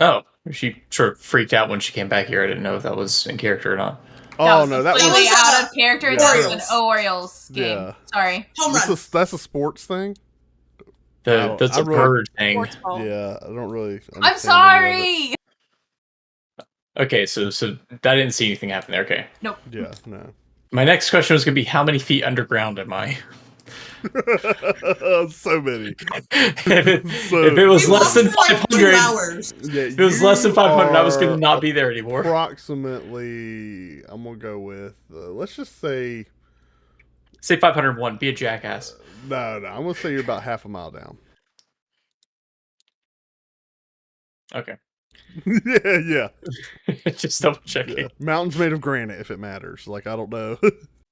Oh, she sort of freaked out when she came back here. I didn't know if that was in character or not. Oh no, that completely was out of character. Yeah. That was an Orioles game. Yeah. Sorry. Home run. that's a sports thing. That's I a really- bird thing. Sports ball. Yeah, I don't really. I'm understand any of it. sorry. Okay, so I didn't see anything happen there. Okay. Nope. Yeah, no. My next question was going to be, how many feet underground am I? So many. If it was We less walked than for like 500, 2 hours. Yeah, if it was less than 500, I was going to not be there anymore. Approximately, I'm gonna go with. Let's just say. Say 501. Be a jackass. No, I'm gonna say you're about half a mile down. Okay. yeah. Just double checking. Yeah. Mountains made of granite, if it matters. Like, I don't know.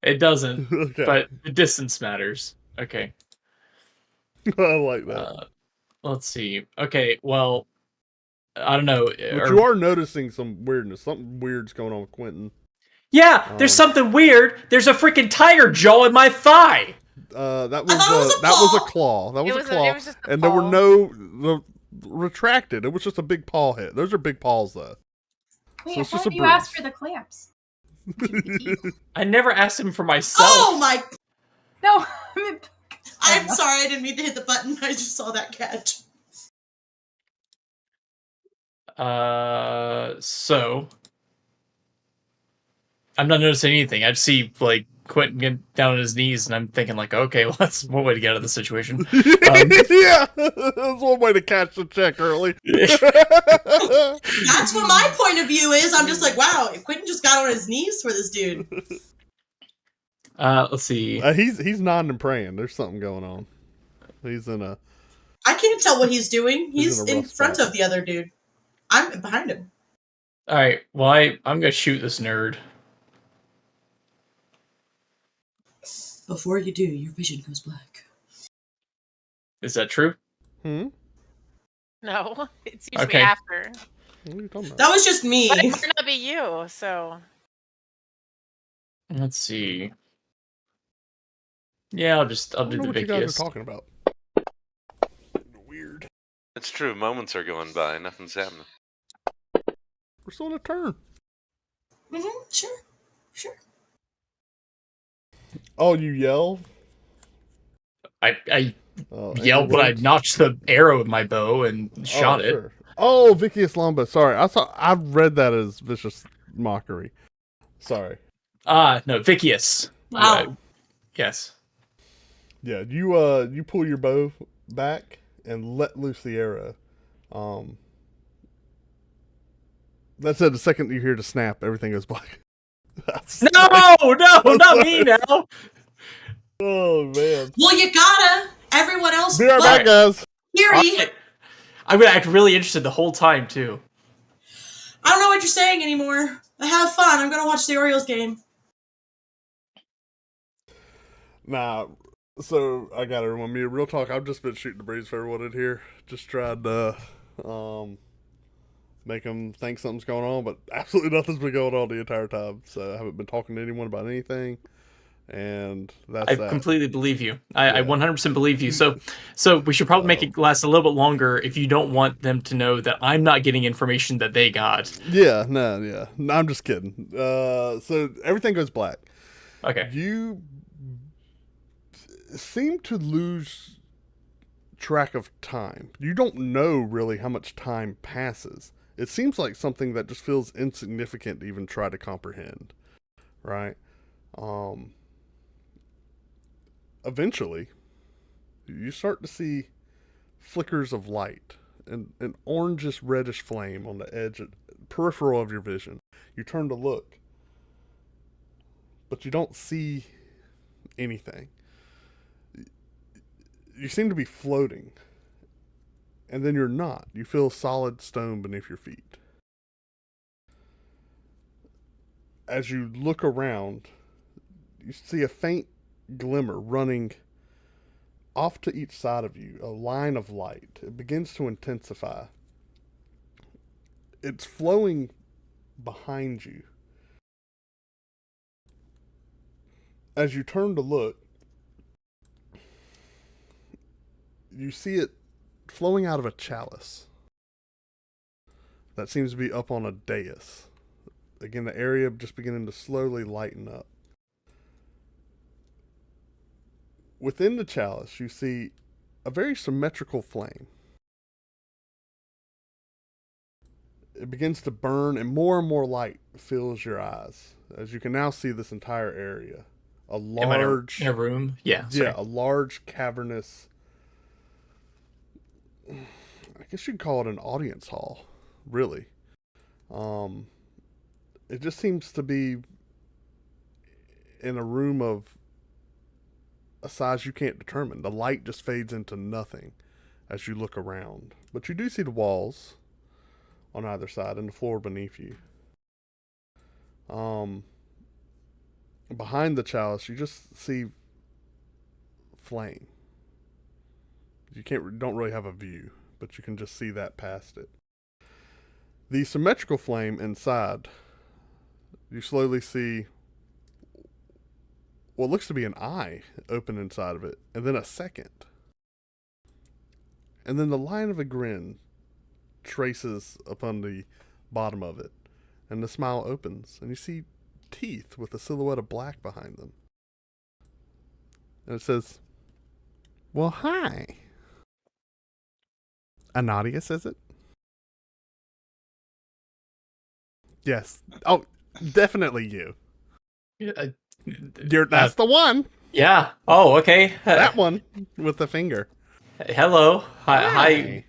It doesn't, Okay. but the distance matters. Okay. I like that. Let's see. Okay, well, I don't know. But you are noticing some weirdness. Something weird's going on with Quentin. Yeah, there's something weird. There's a freaking tiger jaw in my thigh. That I thought it was a claw. That was a claw. It was just a And there were paw. retracted. It was just a big paw hit. Those are big paws, though. Wait, So I it's just thought a you asked bruise. for the clamps. I never asked him for myself. Oh my! No, I'm sorry, I didn't mean to hit the button. I just saw that catch. So I'm not noticing anything. I just see like Quentin get down on his knees, and I'm thinking like, okay, well, that's one way to get out of the situation. Yeah, that's one way to catch the check early. That's what my point of view is. I'm just like, wow, Quentin just got on his knees for this dude. Let's see. He's nodding and praying. There's something going on. He's in a. I can't tell what he's doing. He's He's in a in rough front spot. of the other dude. I'm behind him. All right. Well, I'm gonna shoot this nerd. Before you do, your vision goes black. Is that true? Hmm. No, it's usually Okay. after. What are you talking about? That was just me. But it might not be you, so Let's see. Yeah, I'll I do don't know the what you guys Vickiest. are talking about. Weird. It's true. Moments are going by. Nothing's happening. We're still in a turn. Sure. Oh, you yell? I Oh, yelled, but I notched the arrow with my bow and shot it. Sure. Oh, Vickius Lombo. Sorry, I read that as vicious mockery. Sorry. No, Vickius. Wow. Yes. Yeah, you pull your bow back and let loose the arrow. That said, the second you hear the snap, everything goes black. No, not me now. Oh man. Well, you gotta. Everyone else Be right but back, guys. Kiri. I'm gonna act really interested the whole time too. I don't know what you're saying anymore. Have fun. I'm gonna watch the Orioles game. Nah. So I gotta remind me, real talk. I've just been shooting the breeze for everyone in here. Just tried to make them think something's going on, but absolutely nothing's been going on the entire time. So I haven't been talking to anyone about anything. and that's I that. completely believe you. I Yeah. 100% believe you. So we should probably make it last a little bit longer if you don't want them to know that I'm not getting information that they got. Yeah, no, I'm just kidding. So everything goes black. Okay. You seem to lose track of time. You don't know really how much time passes. It seems like something that just feels insignificant to even try to comprehend, right? Eventually, you start to see flickers of light, and an orangish reddish flame on the edge, peripheral of your vision. You turn to look, but you don't see anything. You seem to be floating, and then you're not. You feel solid stone beneath your feet. As you look around, you see a faint glimmer running off to each side of you, a line of light. It begins to intensify. It's flowing behind you. As you turn to look, you see it flowing out of a chalice that seems to be up on a dais. Again, the area just beginning to slowly lighten up. Within the chalice, you see a very symmetrical flame. It begins to burn, and more light fills your eyes as you can now see this entire area. A large in a room. Yeah. Sorry. a large cavernous. I guess you'd call it an audience hall, really. It just seems to be in a room of a size you can't determine. The light just fades into nothing as you look around. But you do see the walls on either side and the floor beneath you. Behind the chalice, you just see flame. You don't really have a view, but you can just see that past it. The symmetrical flame inside, you slowly see what looks to be an eye open inside of it, and then a second. And then the line of a grin traces upon the bottom of it, and the smile opens, and you see teeth with a silhouette of black behind them. And it says, "Well, hi. Anadius, is it?" Yes. Oh, definitely you. That's the one. Yeah. Oh, okay. That one with the finger. Hello. Hi.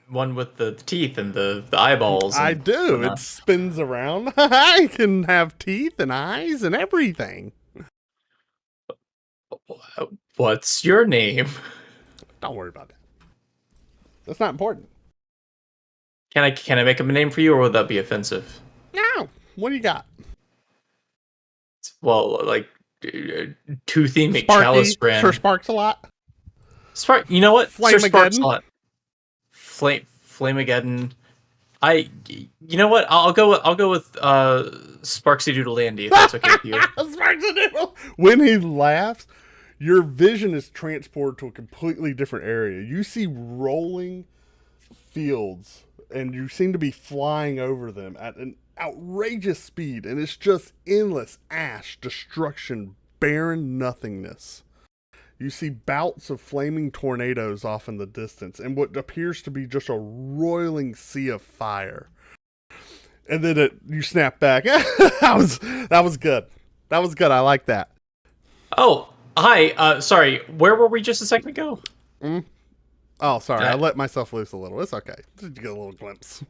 One with the teeth and the eyeballs. I do. Whatnot. It spins around. I can have teeth and eyes and everything. What's your name? Don't worry about that. That's not important. Can I make up a name for you, or would that be offensive? No. What do you got? Well, like Toothy Sparky, McChalice brand. Sir Sparks a lot. Spark. You know what? Sir Sparks a Flamageddon. lot. Flamageddon. You know what? I'll go with Sparksy Doodle-Landy, if that's okay with you. Sparksy Doodle. When he laughs, your vision is transported to a completely different area. You see rolling fields, and you seem to be flying over them at an outrageous speed, and it's just endless ash, destruction, barren nothingness. You see bouts of flaming tornadoes off in the distance, and what appears to be just a roiling sea of fire. And then you snap back. That was good. That was good. I like that. Oh, hi. Sorry. Where were we just a second ago? Oh, sorry. I let myself loose a little. It's okay. Just get a little glimpse.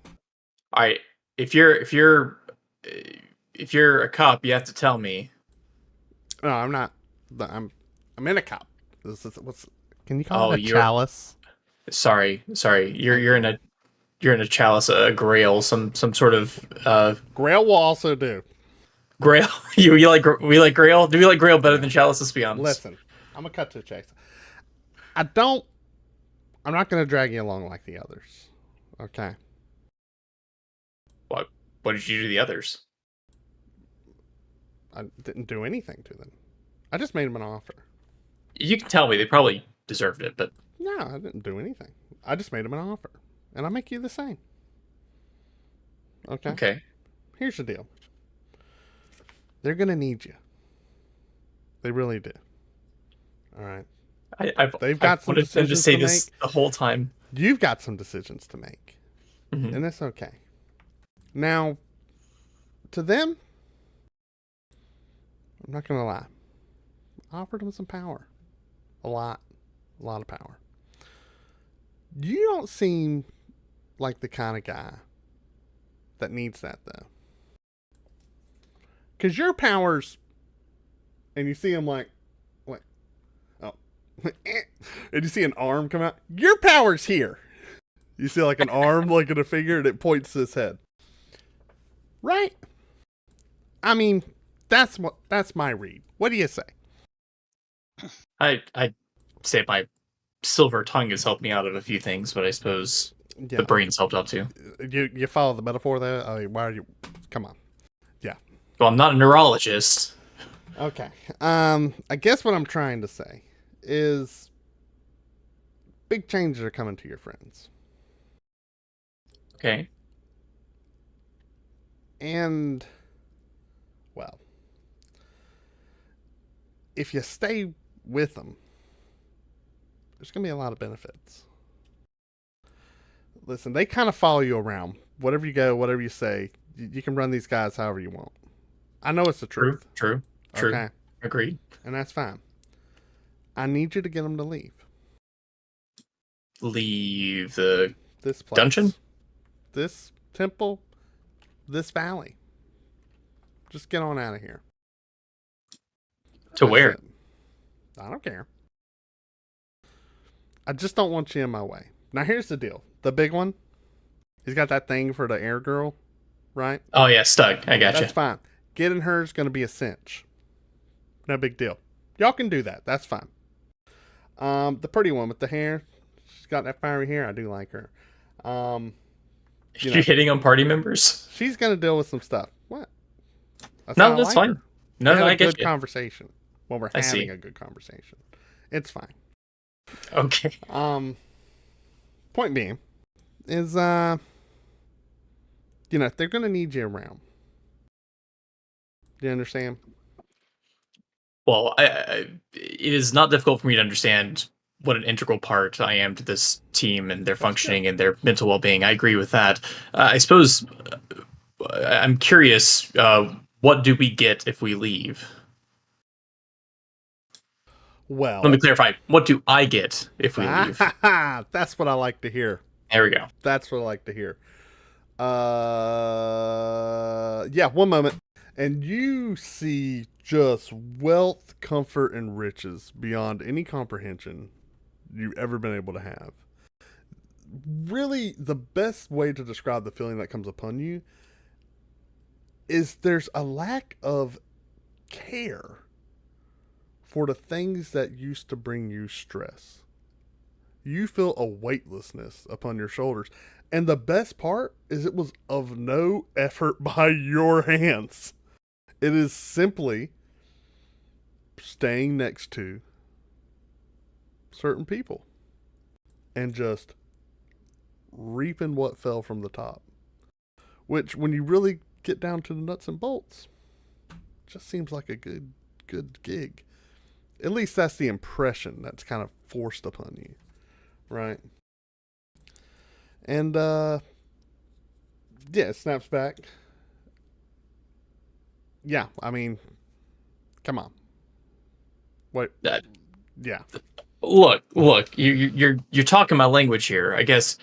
All right. If you're a cop, you have to tell me. No, I'm not. I'm in a cop. Can you call it a chalice? Sorry. You're in a chalice, a grail, some sort of Grail will also do. Grail. we like grail. Do we like grail better than chalice? Let's be honest. Listen, I'm gonna cut to the chase. I'm not gonna drag you along like the others. Okay. What did you do to the others? I didn't do anything to them. I just made them an offer. You can tell me they probably deserved it, but No, I didn't do anything. I just made them an offer, and I'll make you the same. Okay. okay. Here's the deal. They're gonna need you. They really do. All right. They've got some wanted them to decisions say to this make. the whole time. You've got some decisions to make, Mhm. and that's okay. Now, to them, I'm not gonna lie. I offered them some power, a lot of power. You don't seem like the kind of guy that needs that though, because your powers, and you see him like, what? Oh, and you see an arm come out. Your power's here. You see like an arm, like in a figure, and it points to his head. Right? I mean, that's my read. What do you say? I say my silver tongue has helped me out of a few things, but I suppose the brain's helped out too. You follow the metaphor there? I mean, why are you? Come on. Yeah. Well, I'm not a neurologist. Okay. I guess what I'm trying to say is big changes are coming to your friends. Okay. And, well, if you stay with them, there's going to be a lot of benefits. Listen, they kind of follow you around. Whatever you go, whatever you say, you can run these guys however you want. I know it's the truth. True. Okay. Agreed. And that's fine. I need you to get them to leave. Leave the This place. dungeon? This temple. This valley. Just get on out of here. To That's where? it. I don't care. I just don't want you in my way. Now here's the deal. The big one. He's got that thing for the air girl, right? Oh yeah, Stug. I gotcha. That's fine. Getting her is going to be a cinch. No big deal. Y'all can do that. That's fine. The pretty one with the hair. She's got that fiery hair. I do like her. You're hitting on party members? She's going to deal with some stuff. What? That's No, how I that's like fine. her. No, We had I a get good you. conversation. Well, we're I having see. a good conversation. It's fine. Okay. Point being is, they're going to need you around. Do you understand? Well, it is not difficult for me to understand what an integral part I am to this team and their functioning and their mental well-being. I agree with that. I suppose I'm curious, what do we get if we leave? Well, Let me clarify. What do I get if we leave? that's what I like to hear. There we go. That's what I like to hear. Yeah, one moment. And you see just wealth, comfort, and riches beyond any comprehension you've ever been able to have. Really, the best way to describe the feeling that comes upon you is there's a lack of care for the things that used to bring you stress. You feel a weightlessness upon your shoulders. And the best part is it was of no effort by your hands. It is simply staying next to certain people and just reaping what fell from the top. Which, when you really get down to the nuts and bolts, just seems like a good gig. At least that's the impression that's kind of forced upon you. Right? And, yeah, it snaps back. Yeah, I mean, come on. Wait. Yeah. Look, you're talking my language here. I guess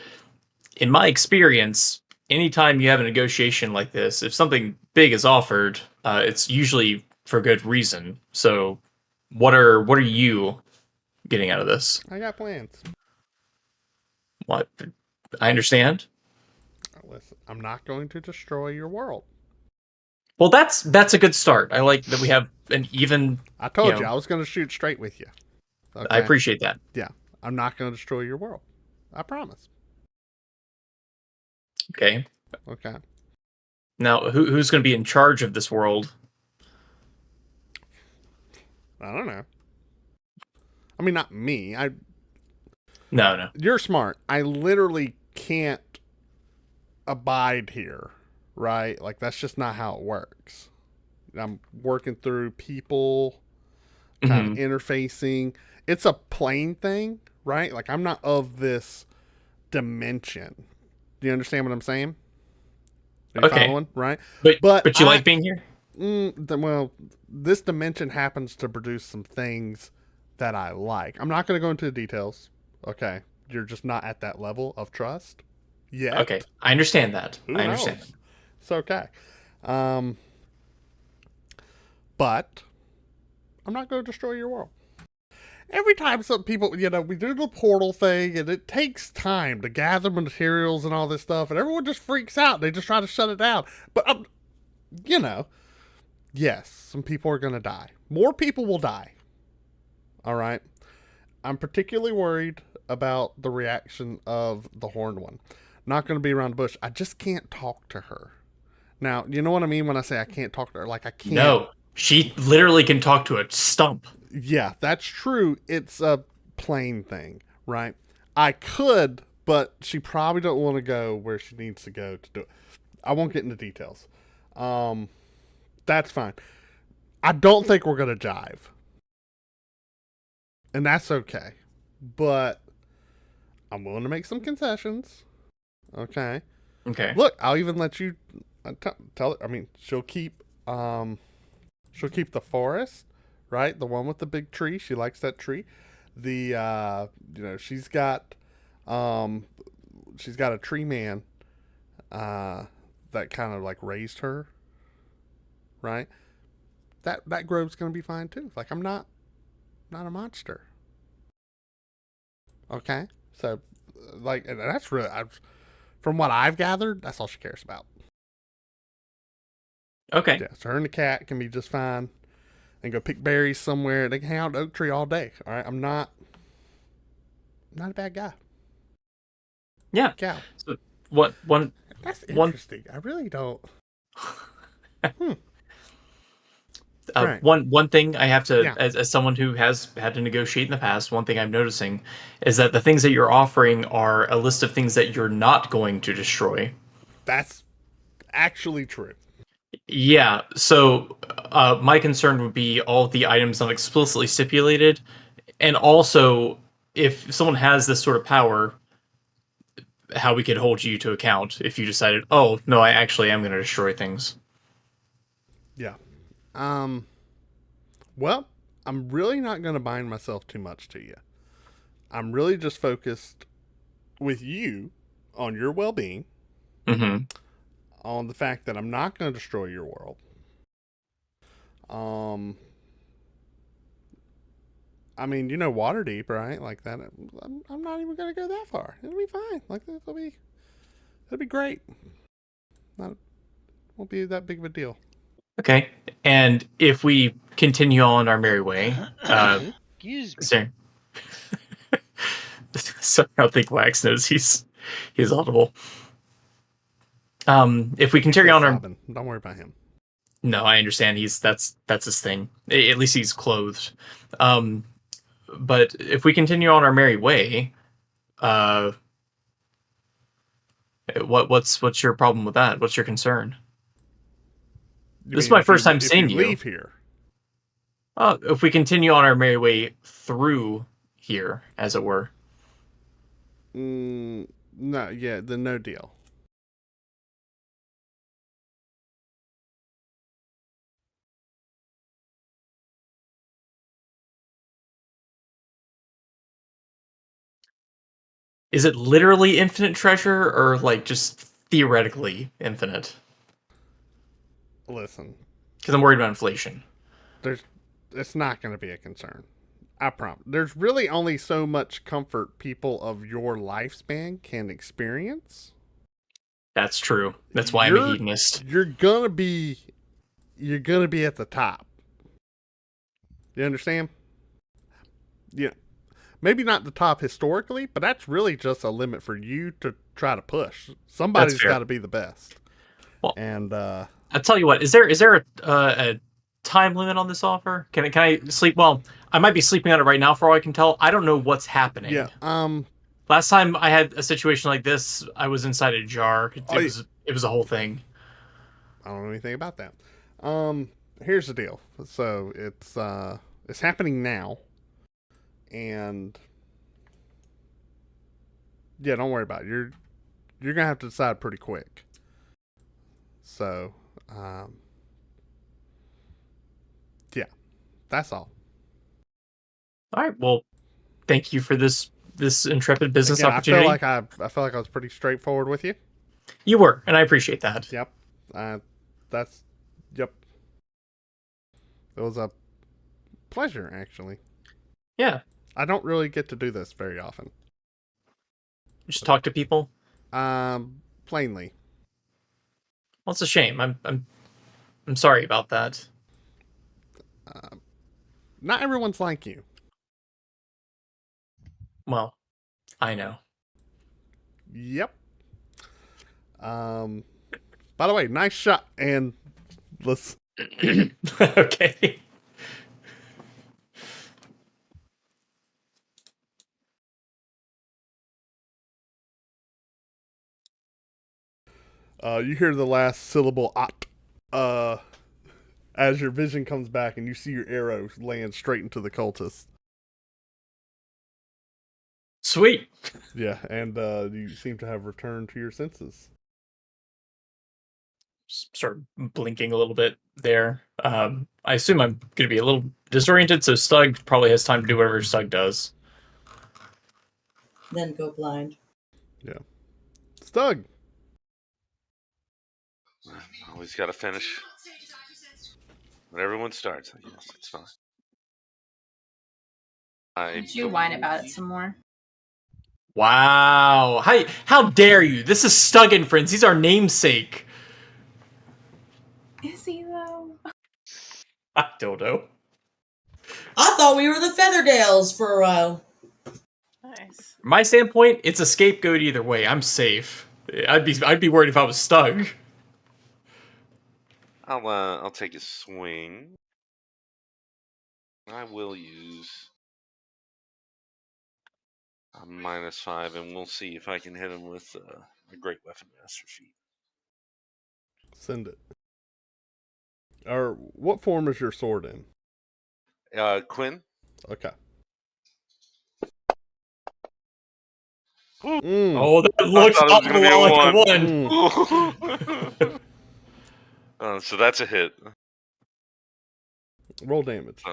in my experience, anytime you have a negotiation like this, if something big is offered, it's usually for good reason. So, what are you getting out of this? I got plans. What? I understand. Listen, I'm not going to destroy your world. Well, that's a good start. I like that we have an even. I told you I was going to shoot straight with you. Okay? I appreciate that. Yeah, I'm not going to destroy your world. I promise. Okay. Okay. Now, who's going to be in charge of this world? I don't know. I mean, not me. No. You're smart. I literally can't abide here, right? Like, that's just not how it works. I'm working through people, kind of interfacing. It's a plane thing, right? Like, I'm not of this dimension. Do you understand what I'm saying? Are you following? Right? But you like being here? Well, this dimension happens to produce some things that I like. I'm not going to go into the details. Okay. You're just not at that level of trust yet. Okay. I understand that. Who I understand. knows? It's okay. But I'm not going to destroy your world. Every time some people, we do the portal thing, and it takes time to gather materials and all this stuff, and everyone just freaks out. They just try to shut it down. But, yes, some people are going to die. More people will die. All right? I'm particularly worried about the reaction of the horned one. Not going to be around the bush. I just can't talk to her. Now, you know what I mean when I say I can't talk to her? Like, I can't. No, she literally can talk to a stump. Yeah, that's true. It's a plane thing, right? I could, but she probably don't want to go where she needs to go to do it. I won't get into details. That's fine. I don't think we're going to jive. And that's okay. But I'm willing to make some concessions. Okay. Look, I'll even let you tell her. I mean, she'll keep the forest, right? The one with the big tree. She likes that tree. She's got a tree man that kind of like raised her, right? That grove's going to be fine too. Like, I'm not a monster. Okay? So, like, and that's really, from what I've gathered, that's all she cares about. Okay. Yeah, so her and the cat can be just fine and go pick berries somewhere. They can hang out at the oak tree all day. All right? I'm not a bad guy. Yeah. Cow. So one That's interesting. I really don't. Right. One thing I have to, Yeah. as someone who has had to negotiate in the past, one thing I'm noticing is that the things that you're offering are a list of things that you're not going to destroy. That's actually true. Yeah, so my concern would be all of the items not explicitly stipulated, and also if someone has this sort of power, how we could hold you to account if you decided, oh, no, I actually am going to destroy things. Yeah. Well, I'm really not going to bind myself too much to you. I'm really just focused with you on your well-being, on the fact that I'm not going to destroy your world. I mean, Waterdeep, right? Like that. I'm not even going to go that far. It'll be fine. Like, it'll be great. Won't be that big of a deal. Okay, and if we continue on our merry way, Excuse me. sorry. So I don't think Wax knows he's audible. If we continue on our, don't worry about him. no, I understand. That's his thing. At least he's clothed. But if we continue on our merry way, what's your problem with that? What's your concern? This is my first time seeing you. Leave here. If we continue on our merry way through here, as it were. No, yeah, then no deal. Is it literally infinite treasure, or like just theoretically infinite? Listen, because I'm worried about inflation. It's not going to be a concern. I promise. There's really only so much comfort people of your lifespan can experience. That's true. That's why I'm a hedonist. You're gonna be at the top. You understand? Yeah. Maybe not the top historically, but that's really just a limit for you to try to push. Somebody's got to be the best. Well, and I'll tell you what. Is there a time limit on this offer? Can I sleep? Well, I might be sleeping on it right now for all I can tell. I don't know what's happening. Yeah. Last time I had a situation like this, I was inside a jar. It was a whole thing. I don't know anything about that. Here's the deal. So it's happening now, and yeah, don't worry about it. You're gonna have to decide pretty quick. So, yeah, that's all. All right. Well, thank you for this intrepid business Again, opportunity. I feel like I was pretty straightforward with you. You were, and I appreciate that. Yep. Yep. It was a pleasure, actually. Yeah. I don't really get to do this very often. Just talk to people. Plainly. Well, it's a shame. I'm sorry about that. Not everyone's like you. Well, I know. Yep. By the way, nice shot, and let's. Okay. You hear the last syllable "ot," as your vision comes back, and you see your arrow land straight into the cultist. Sweet. Yeah, and you seem to have returned to your senses. Start blinking a little bit there. I assume I'm going to be a little disoriented, so Stug probably has time to do whatever Stug does. Then go blind. Yeah. Stug. Always got to finish when everyone starts. I guess it's fine. Would you whine about it some more? Wow. How dare you? This is Stug and Friends. He's our namesake. Is he though? I don't know. I thought we were the Featherdales for a while. Nice. From my standpoint, it's a scapegoat either way. I'm safe. I'd be worried if I was Stug. I'll take a swing. I will use a -5, and we'll see if I can hit him with a Great Weapon Master feat. Send it. Or what form is your sword in? Quinn. Okay. Oh, that looks I thought it was awful gonna like the one. So that's a hit. Roll damage.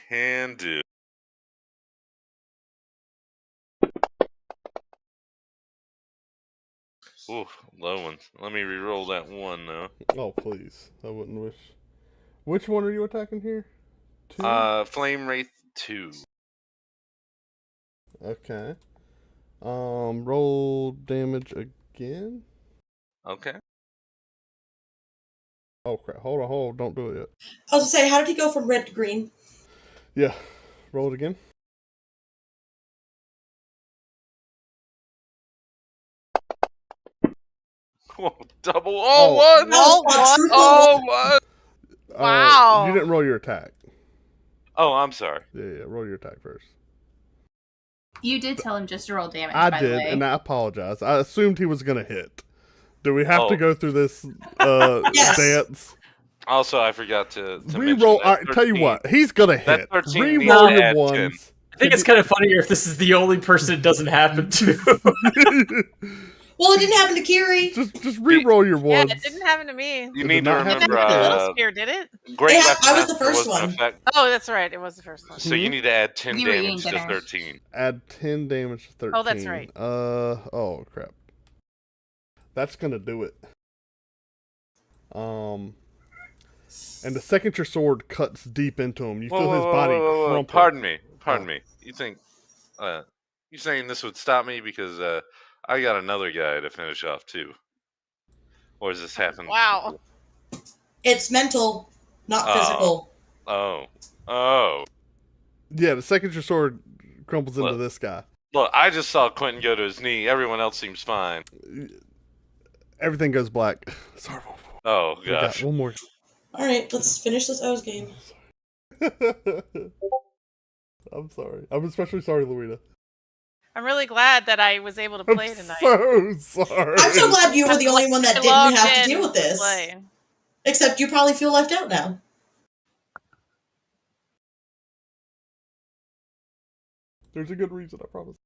Can do. Ooh, low one. Let me re-roll that one though. Oh, please. I wouldn't wish. Which one are you attacking here? 2? Flame Wraith 2. Okay. Roll damage again. Okay. Oh crap! Hold on! Don't do it yet. I was gonna say, how did he go from red to green? Yeah. Roll it again. Oh, double. Oh, one. Oh, one. Wow. You didn't roll your attack. Oh, I'm sorry. Yeah. Roll your attack first. You did tell him just to roll damage, I by did, the way. and I apologize. I assumed he was gonna hit. Do we have to Oh. go through this Yes. dance? Also, I forgot to Re-roll. mention All right, tell you what, he's gonna hit. 13 Re-roll needs to your add 10. ones. I think it's kind of funnier if this is the only person it doesn't happen to. Well, it didn't happen to Kiri. just re-roll your Yeah, ones. it didn't happen to me. You Did need it to not happen? It didn't remember, happen to Little Spear, did it? Great Yeah, Weapon I was the Master first wasn't one. effect- Oh, that's right. It was the first one. So you need to add 10 You were eating damage to dinner. 13. Add 10 damage to 13. Oh, that's right. Oh crap. That's gonna do it. And the second your sword cuts deep into him, you feel his body crumple. Pardon me. You think, you saying this would stop me because I got another guy to finish off too? Or does this happen? Wow. It's mental, not physical. Oh. Yeah, the second your sword crumples into Look. this guy, Look, I just saw Quentin go to his knee. Everyone else seems fine. everything goes black. Sorry. Oh, We got gosh. one more. All right, let's finish this O's game. I'm sorry. I'm especially sorry, Louisa. I'm really glad that I was able to play tonight. So sorry. I'm so glad you were the only one that didn't have to deal with this. Play. Except you probably feel left out now. There's a good reason, I promise.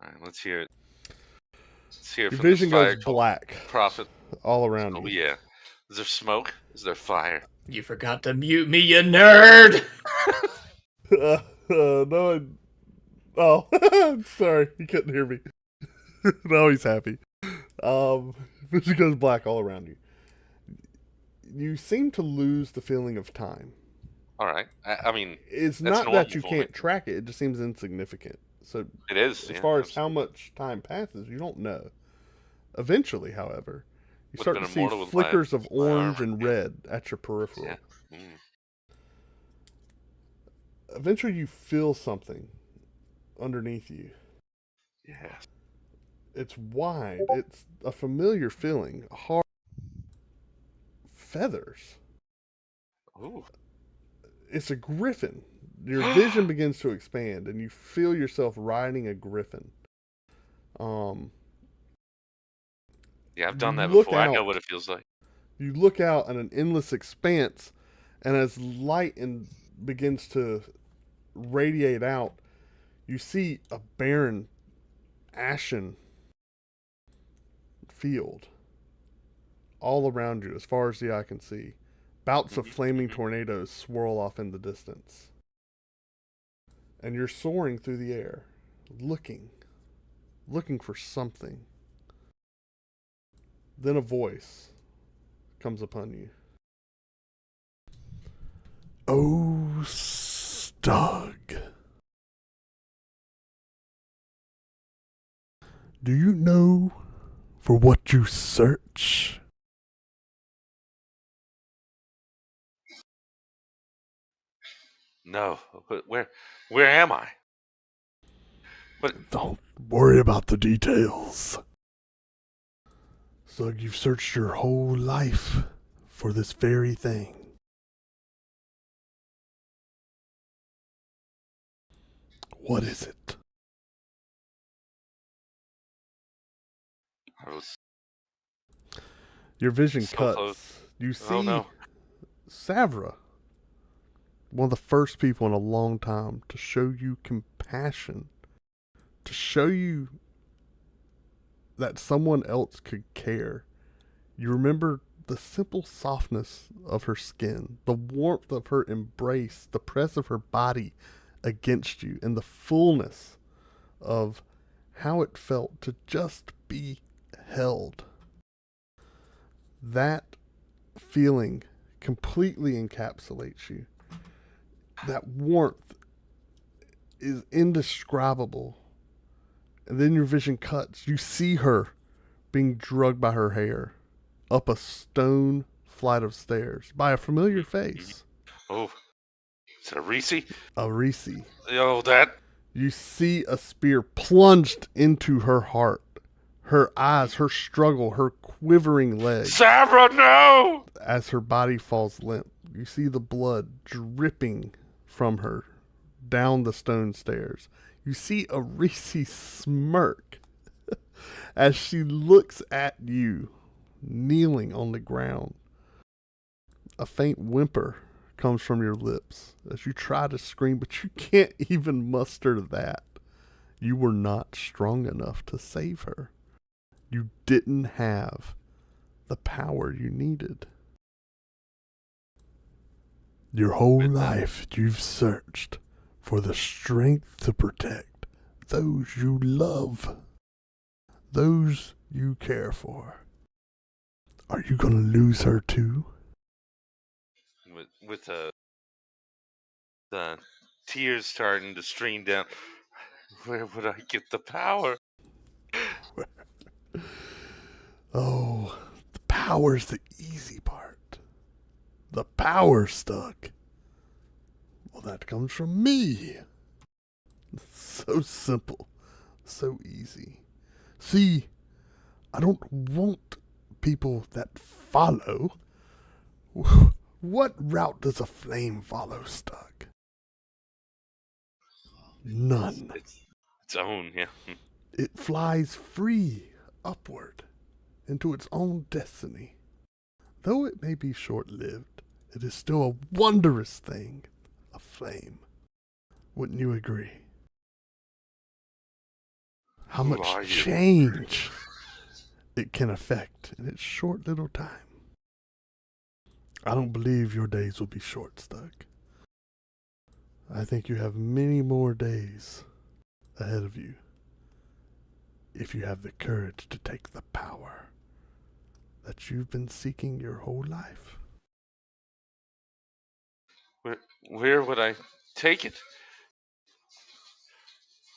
All right, let's hear it. Let's hear it Your from vision this fire goes black prophet. all around Oh you. yeah. Is there smoke? Is there fire? You forgot to mute me, you nerd! No, oh, sorry, he couldn't hear me. No, he's happy. Vision goes black all around you. You seem to lose the feeling of time. All right. I mean, It's that's not that normal you for can't me. track it; it just seems insignificant. So, It is. as yeah, far as absolutely. how much time passes, you don't know. Eventually, however, you Would've start been to see immortal with flickers of my orange armor, and yeah. red at your peripheral. Yeah. Mm. Eventually, you feel something underneath you. Yeah. It's wide. It's a familiar feeling. Hard feathers. Ooh. It's a griffin. Your vision begins to expand, and you feel yourself riding a griffin. Yeah, I've done that Look before. I know out. what it feels like. You look out at an endless expanse, and as light begins to radiate out, you see a barren, ashen field all around you, as far as the eye can see. Bouts of flaming tornadoes swirl off in the distance. And you're soaring through the air, looking for something. Then a voice comes upon you. Oh, Stug. Do you know for what you search? No, but where am I? But Don't worry about the details. Slug, you've searched your whole life for this very thing. What is it? I was Your vision so cuts. close. You see Oh no. Savra, one of the first people in a long time to show you compassion, to show you that someone else could care. You remember the simple softness of her skin, the warmth of her embrace, the press of her body against you, and the fullness of how it felt to just be held. That feeling completely encapsulates you. That warmth is indescribable. And then your vision cuts. You see her being drugged by her hair up a stone flight of stairs by a familiar face. Oh, is it a Reese? A Reese. Oh, that. You see a spear plunged into her heart. Her eyes, her struggle, her quivering legs. Sabra, no! As her body falls limp, you see the blood dripping from her down the stone stairs. You see a Reese smirk as she looks at you, kneeling on the ground. A faint whimper comes from your lips as you try to scream, but you can't even muster that. You were not strong enough to save her. You didn't have the power you needed. Your whole life you've searched for the strength to protect those you love, those you care for. Are you going to lose her too? With the tears starting to stream down, where would I get the power? Oh, the power's the easy part. The power stuck. Well, that comes from me. So simple, so easy. See, I don't want people that follow. What route does a flame follow, Stug? None. Its own, yeah. It flies free upward into its own destiny. Though it may be short-lived, it is still a wondrous thing, a flame. Wouldn't you agree? How Who much are you? change it can affect in its short little time. I don't believe your days will be short, Stug. I think you have many more days ahead of you if you have the courage to take the power that you've been seeking your whole life. Where would I take it?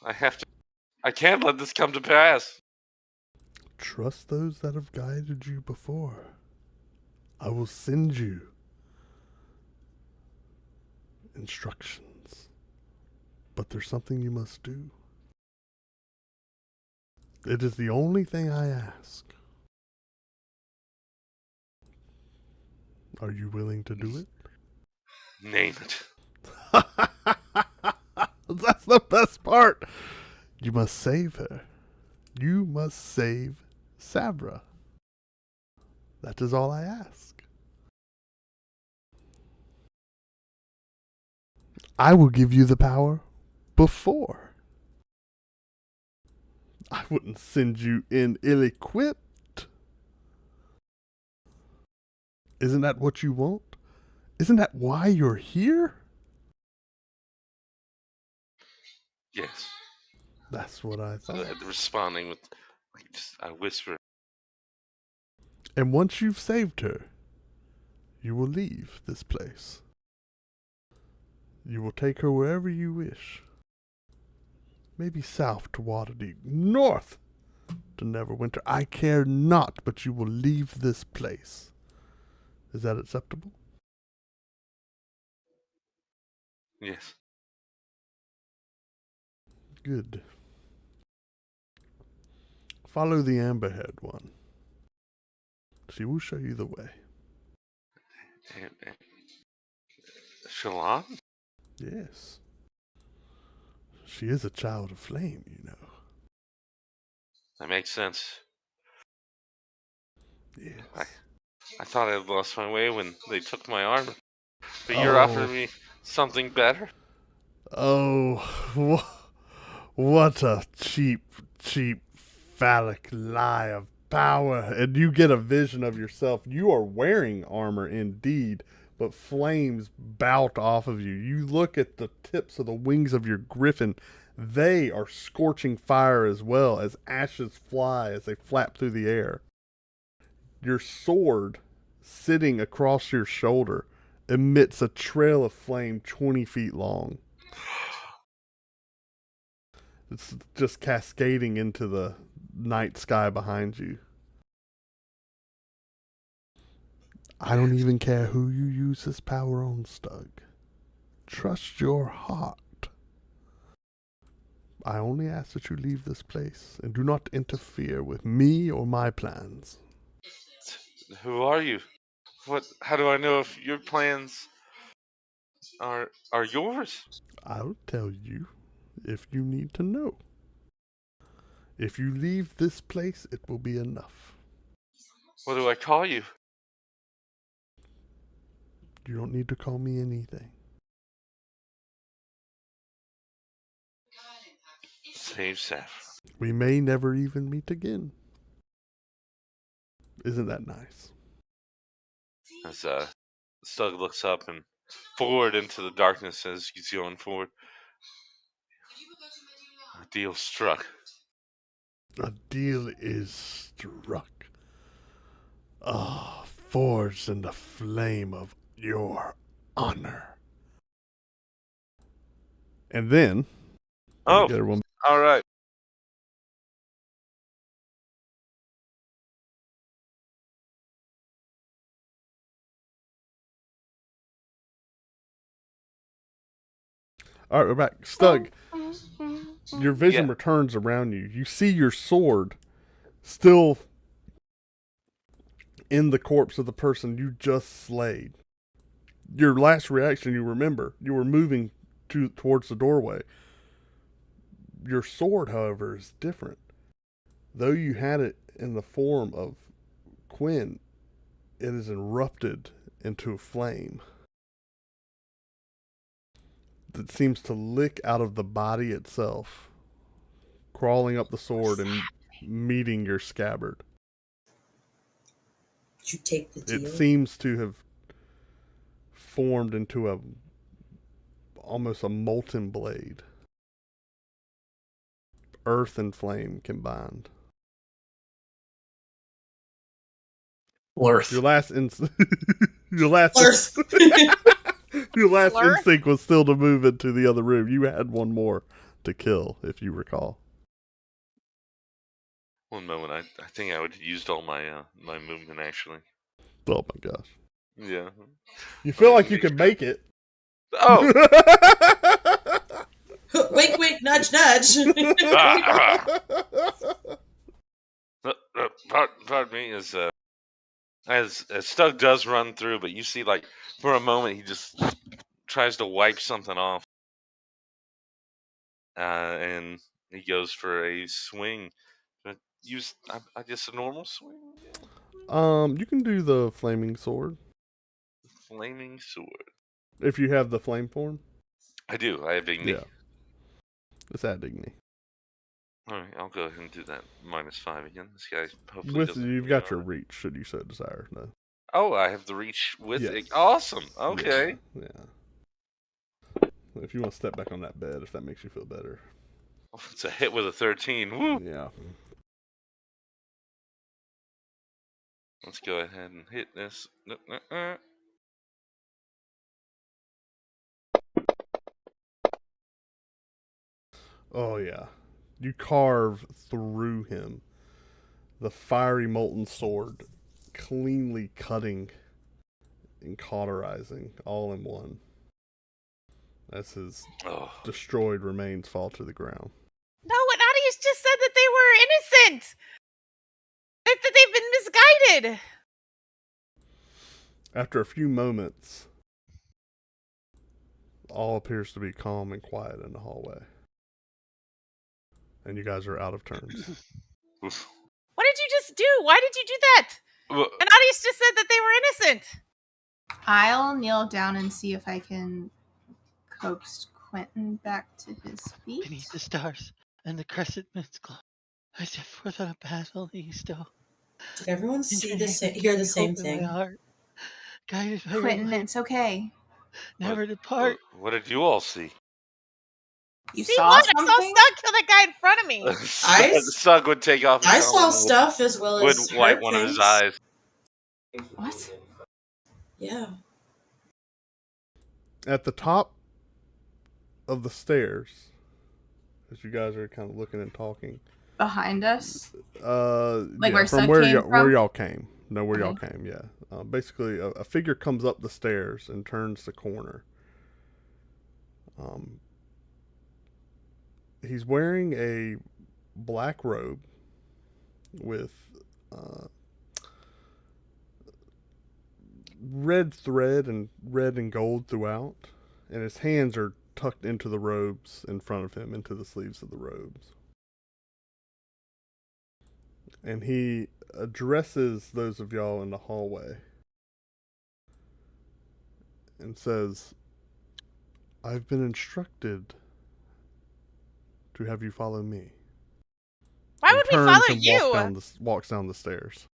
I can't let this come to pass. Trust those that have guided you before. I will send you instructions, but there's something you must do. It is the only thing I ask. Are you willing to do it? Name it. That's the best part. You must save her. You must save Sabra. That is all I ask. I will give you the power before. I wouldn't send you in ill-equipped. Isn't that what you want? Isn't that why you're here? Yes. That's what I thought. Responding with, I whisper. And once you've saved her, you will leave this place. You will take her wherever you wish. Maybe south to Waterdeep, north to Neverwinter. I care not, but you will leave this place. Is that acceptable? Yes. Good. Follow the amber-haired one. She will show you the way. Shalon? Yes. She is a child of flame, you know. That makes sense. Yes. I thought I had lost my way when they took my armor. But you're offering me something better? Oh, what a cheap, phallic lie of power. And you get a vision of yourself. You are wearing armor indeed, but flames bout off of you. You look at the tips of the wings of your griffin. They are scorching fire as well as ashes fly as they flap through the air. Your sword, sitting across your shoulder, emits a trail of flame 20 feet long. It's just cascading into the night sky behind you. I don't even care who you use this power on, Stug. Trust your heart. I only ask that you leave this place and do not interfere with me or my plans. Who are you? How do I know if your plans are yours? I'll tell you if you need to know. If you leave this place, it will be enough. What do I call you? You don't need to call me anything. Save Saffron. We may never even meet again. Isn't that nice? As Stug looks up and forward into the darkness as he's going forward. A deal struck. A deal is struck. Forged in the flame of your honor. And then, all right. All right, we're back. Stug, your vision returns around you. You see your sword still in the corpse of the person you just slayed. Your last reaction, you remember, you were moving towards the doorway. Your sword, however, is different. Though you had it in the form of Quinn, it is erupted into a flame that seems to lick out of the body itself, crawling up the sword and meeting your scabbard. Did you take the deal? It seems to have formed into almost a molten blade. Earth and flame combined. Flirth. Your last Flirth? instinct was still to move into the other room. You had one more to kill, if you recall. One moment, I think I would have used all my my movement actually. Oh my gosh. Yeah. You feel like you could make it. Oh! Wink, wink, nudge, nudge. Pardon me, as Stug does run through, but you see, like, for a moment he just tries to wipe something off, and he goes for a swing. But use, I guess, a normal swing. You can do the flaming sword Flaming sword. if you have the flame form. I do. I have dignity. Yeah. Let's add dignity. All right, I'll go ahead and do that. -5 again. This guy hopefully With doesn't. you've got your reach, should you so desire. No. Oh, I have the reach with Yes. it. Awesome. Okay. Yeah. If you want to step back on that bed, if that makes you feel better. It's a hit with a 13. Woo! Yeah. Let's go ahead and hit this. Oh yeah. You carve through him. The fiery molten sword cleanly cutting and cauterizing all in one. As his destroyed remains fall to the ground. No, Ananias just said that they were innocent. That they've been misguided. After a few moments, all appears to be calm and quiet in the hallway. And you guys are out of turns. What did you just do? Why did you do that? Ananias just said that they were innocent. I'll kneel down and see if I can coax Quentin back to his feet. Beneath the stars and the crescent moon's glow, I step forth on a battle still. Did everyone hear the same thing? Heart, guided by Quentin, it's okay. Never depart. What did you all see? You See saw what? something? I saw Stug kill that guy in front of me. Stug would take off his I helmet saw and stuff as well as would wipe heard one of his things. eyes. What? Yeah. At the top of the stairs, as you guys are kind of looking and talking. Behind us? Like where from Sug where came where from? y'all came. No, where y'all Okay. came, yeah. Basically, a figure comes up the stairs and turns the corner. He's wearing a black robe with red thread and red and gold throughout, and his hands are tucked into the robes in front of him, into the sleeves of the robes. And he addresses those of y'all in the hallway and says, I've been instructed to have you follow me. Why And would we turns follow and you? walks down the stairs.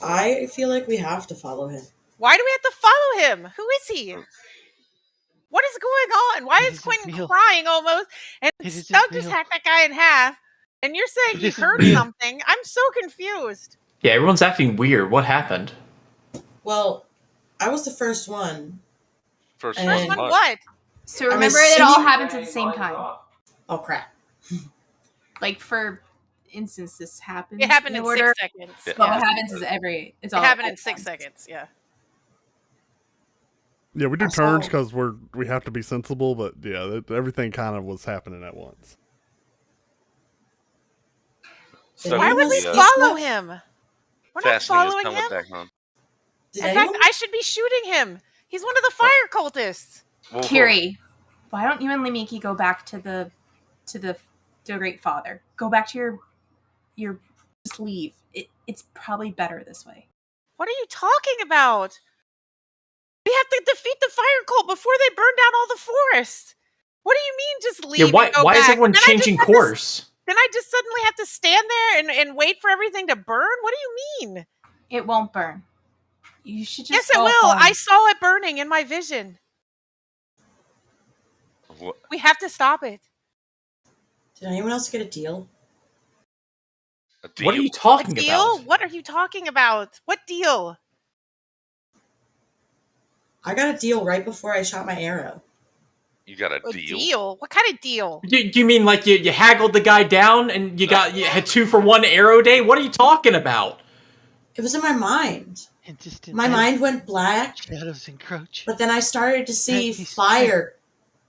I feel like we have to follow him. Why do we have to follow him? Who is he? What is going on? Why It is isn't Quentin real. crying almost? And It isn't Stug just real. hacked that guy in half. And you're saying It he isn't heard real. something. I'm so confused. Yeah, everyone's acting weird. What happened? Well, I was the first one. First And- First one, one, what? So I'm remember, it all assuming- happens at the same time. Oh, crap. Like, for instance, this happened. It happened in order. 6 seconds. Yeah. But Yeah. what happens is it's It all happened in at 6 once. seconds, yeah. Yeah, we do I turns saw- because we have to be sensible, but yeah, everything kind of was happening at once. Stug Why would would we be, follow him? We're not fastening his following helmet him. back on. Did In anyone? fact, I should be shooting him. He's one of the fire cultists. Whoa, whoa. Kiri, why don't you and Limiki go back to the Great Father? Go back to your just leave. It's probably better this way. What are you talking about? We have to defeat the fire cult before they burn down all the forest. What do you mean just leave and go why back? is everyone Then I just changing have to- course? Then I just suddenly have to stand there and wait for everything to burn? What do you mean? It won't burn. You should just Yes, it go will. home. I saw it burning in my vision. What? We have to stop it. Did anyone else get a deal? A deal? What are you A talking deal? about? What are you talking about? What deal? I got a deal right before I shot my arrow. You got a A deal? deal? What kind of deal? Do you mean like you haggled the guy down and you had 2 for 1 arrow day? What are you talking about? It was in my mind. In distant My mind went black, shadows encroach. but then I started to see Let me fire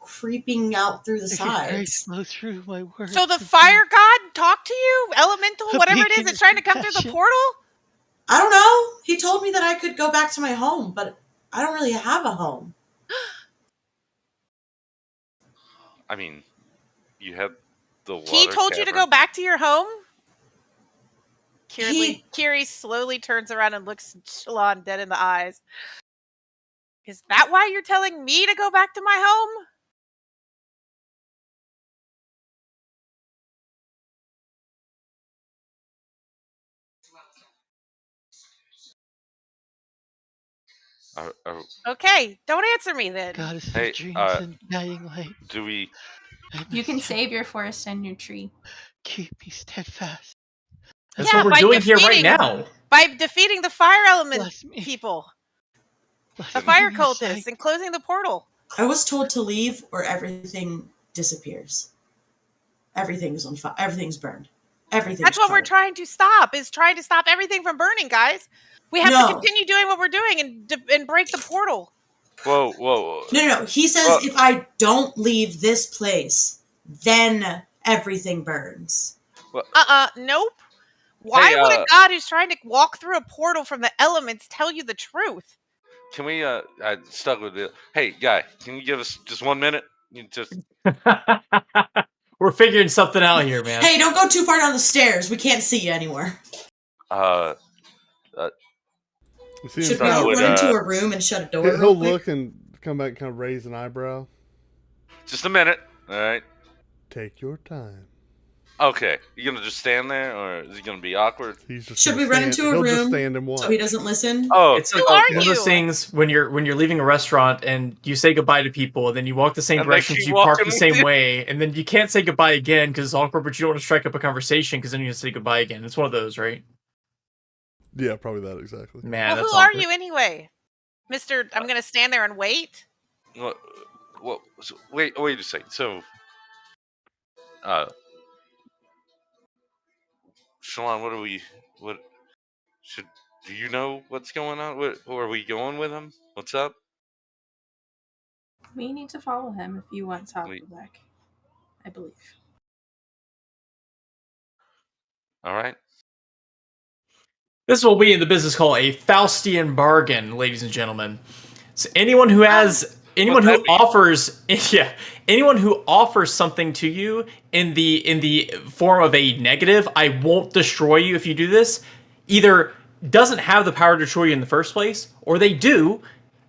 creeping out through the Let your grace sides. flow through my words. So the of fire god talked to you? Elemental? A Whatever it is beacon that's of trying to come through the compassion. portal? I don't know. He told me that I could go back to my home, but I don't really have a home. I mean, you had the water He told you to cavern. go back to your home? He- Kiri slowly turns around and looks Shalon dead in the eyes. Is that why you're telling me to go back to my home? Okay, don't answer me then. Goddess of Hey, dreams and guiding light. Do we... I You must can try- save your forest and your tree. Keep me steadfast. That's Yeah, what we're by doing here right defeating- now. By defeating the fire element Bless me. people, Bless the me fire in your cultists, sight. and closing the portal. I was told to leave or everything disappears. Everything's on fire. Everything's burned. Everything's That's what we're charred. trying to stop, is trying to stop everything from burning, guys. We have No. to continue doing what we're doing and break the portal. Whoa, whoa. No. He says Well- if I don't leave this place, then everything burns. Nope. Why Hey, would a god who's trying to walk through a portal from the elements tell you the truth? Can we, I stuck with it. Hey, guy, can you give us just 1 minute? You just... We're figuring something out here, man. Hey, don't go too far down the stairs. We can't see you anymore. You see him Should we kind all of, would, run into a room and shut a door? he'll real quick? look and come back and kind of raise an eyebrow. Just a minute, alright? Take your time. Okay, you gonna just stand there, or is it gonna be awkward? He's just Should gonna we run stand- into a he'll just room stand and watch. so he doesn't listen? Oh, It's like Who are one of those you? things when you're leaving a restaurant and you say goodbye to people, and then you walk the same And they direction, keep you park walking the with same you. way, and then you can't say goodbye again because it's awkward, but you don't want to strike up a conversation because then you say goodbye again. It's one of those, right? Yeah, probably that exactly. Man, Well, that's who are awkward. you anyway? Mister, I'm going to stand there and wait? well, so, wait a second. So, Shalon, do you know what's going on? Are we going with him? What's up? We need to follow him if you want Taco Wait. back. I believe. All right. This is what we in the business call a Faustian bargain, ladies and gentlemen. So anyone who has anyone who offers anyone who offers something to you in the form of a negative, I won't destroy you if you do this, either doesn't have the power to destroy you in the first place, or they do,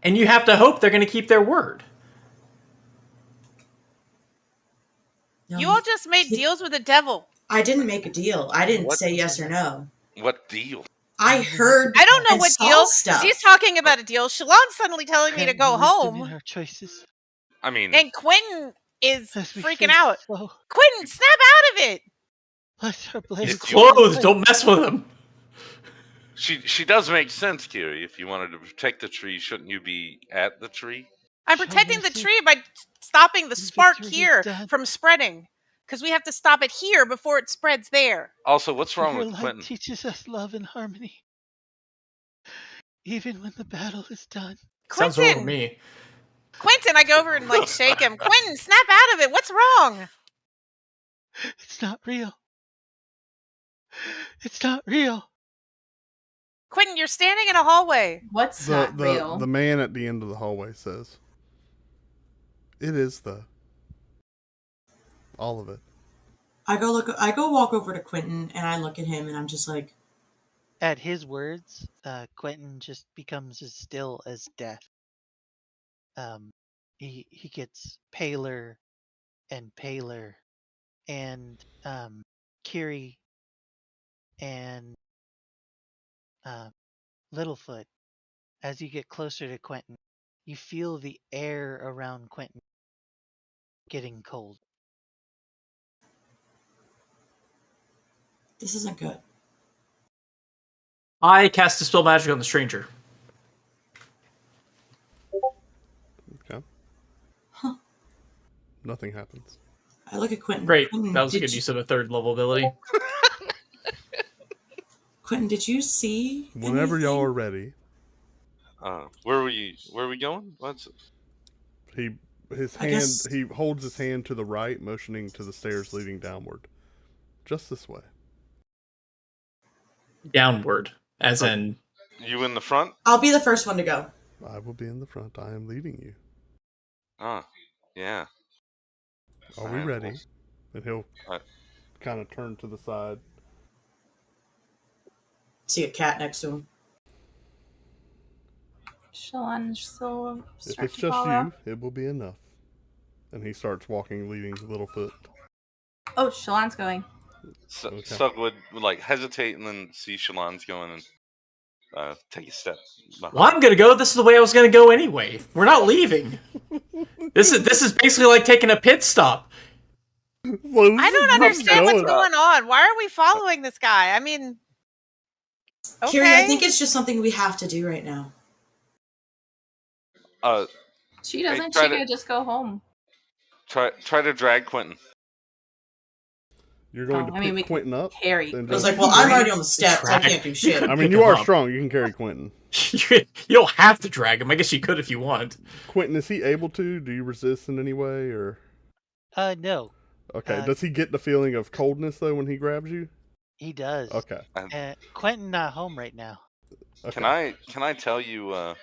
and you have to hope they're going to keep their word. No, You all just made deals with the devil. I didn't make a deal. I didn't What? say yes or no. What deal? I heard. I don't know and what saw deal. stuff. She's talking about a deal. Shalon's suddenly telling me to go Grant wisdom in home. our choices. I mean, And Quentin is As we freaking face out. the foe, Quentin, snap out of it! let our He's blades He's If clothed. Don't mess with him. she does make sense, Kiri. If you wanted to protect the tree, shouldn't you be at the tree? I'm Show protecting the mercy. tree by stopping the When spark victory is here done. from spreading. Because we have to stop it here before it spreads there. Also, what's wrong Your with light Quentin? teaches us love and harmony. Even when the battle is done. Sounds normal to Quentin! me. Quentin, I go over and like shake him. Quentin, snap out of it. What's wrong? It's not real. It's not real. Quentin, you're standing in a hallway. What's not real? The man at the end of the hallway says, "It is all of it." I go walk over to Quentin and I look at him and I'm just like, At his words, Quentin just becomes as still as death. He gets paler and paler, and Kiri and Littlefoot, as you get closer to Quentin, you feel the air around Quentin getting cold. this isn't good. I cast Dispel Magic on the stranger. Okay. Huh. Nothing happens. I look at Quentin. Great. Quentin, That was a did good use of a third level ability. Quentin, did you see Whenever anything? y'all are ready, Where are we going? he holds his hand to the right, motioning to the stairs leading downward. Just this way. Downward, as in... You in the front? I'll be the first one to go. I will be in the front. I am leading you. Yeah. Are we ready? And he'll kind of turn to the side. See a cat next to him. Shalon still If it's just you, it will be enough. And he starts walking, leading Littlefoot. Oh, Shalon's going. Okay. Sug would like hesitate and then see Shalon's going and take a step behind. Well, I'm gonna go. This is the way I was gonna go anyway. We're not leaving. This is basically like taking a pit stop. Well, I don't understand what's going on. Why are we following this guy? I mean, okay. Kiri, I think it's just something we have to do right now. She doesn't. She could just go home. Try to drag Quentin. You're going to pick Quentin up? Carry. I was like, well, I'm already on the steps. I can't do shit. I mean, you are strong. You can carry Quentin. You don't have to drag him. I guess you could if you want. Quentin, is he able to? Do you resist in any way, or? No. Okay. Does he get the feeling of coldness though when he grabs you? He does. Okay. Quentin not home right now. Okay. Can I tell you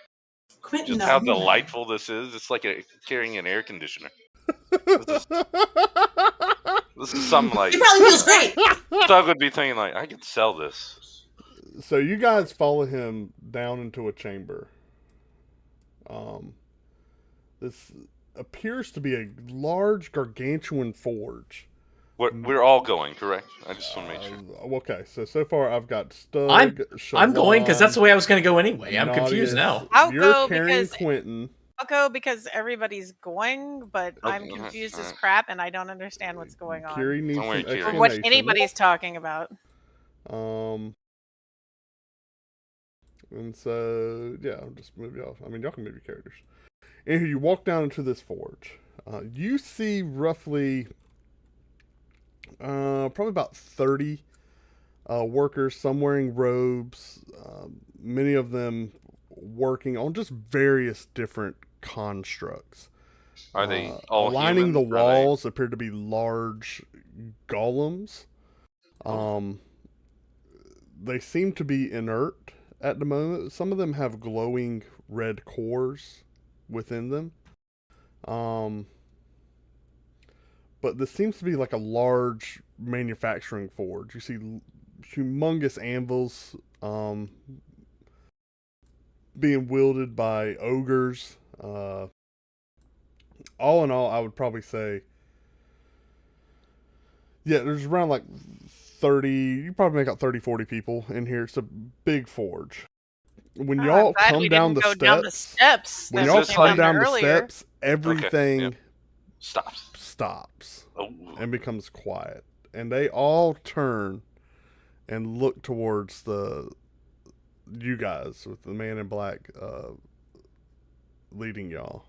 Quentin just how delightful this is? It's like carrying an air conditioner. This is something like... It probably feels great! Doug would be thinking, like, I could sell this. So you guys follow him down into a chamber. This appears to be a large, gargantuan forge. We're all going, correct? I just want to make sure. Okay, so far I've got Stug, I'm going because that's the way I was going to go anyway. I'm Naughtius. Confused now. You're carrying Quentin. I'll go because everybody's going, but I'm confused as crap and I don't understand what's going on. Kiri needs some explanation. What anybody's talking about. And so, yeah, I'll just move you off. I mean, y'all can move your characters. And you walk down into this forge. You see roughly, probably about 30 workers, some wearing robes, many of them working on just various different constructs. Are they all lining human? The walls appear to be large golems. They seem to be inert at the moment. Some of them have glowing red cores within them. But this seems to be like a large manufacturing forge. You see humongous anvils being wielded by ogres. All in all, I would probably say, yeah, there's around like 30, you probably make out 30, 40 people in here. It's a big forge. When y'all come down the steps, when y'all come down the steps, everything stops and becomes quiet. And they all turn and look towards you guys with the man in black leading y'all.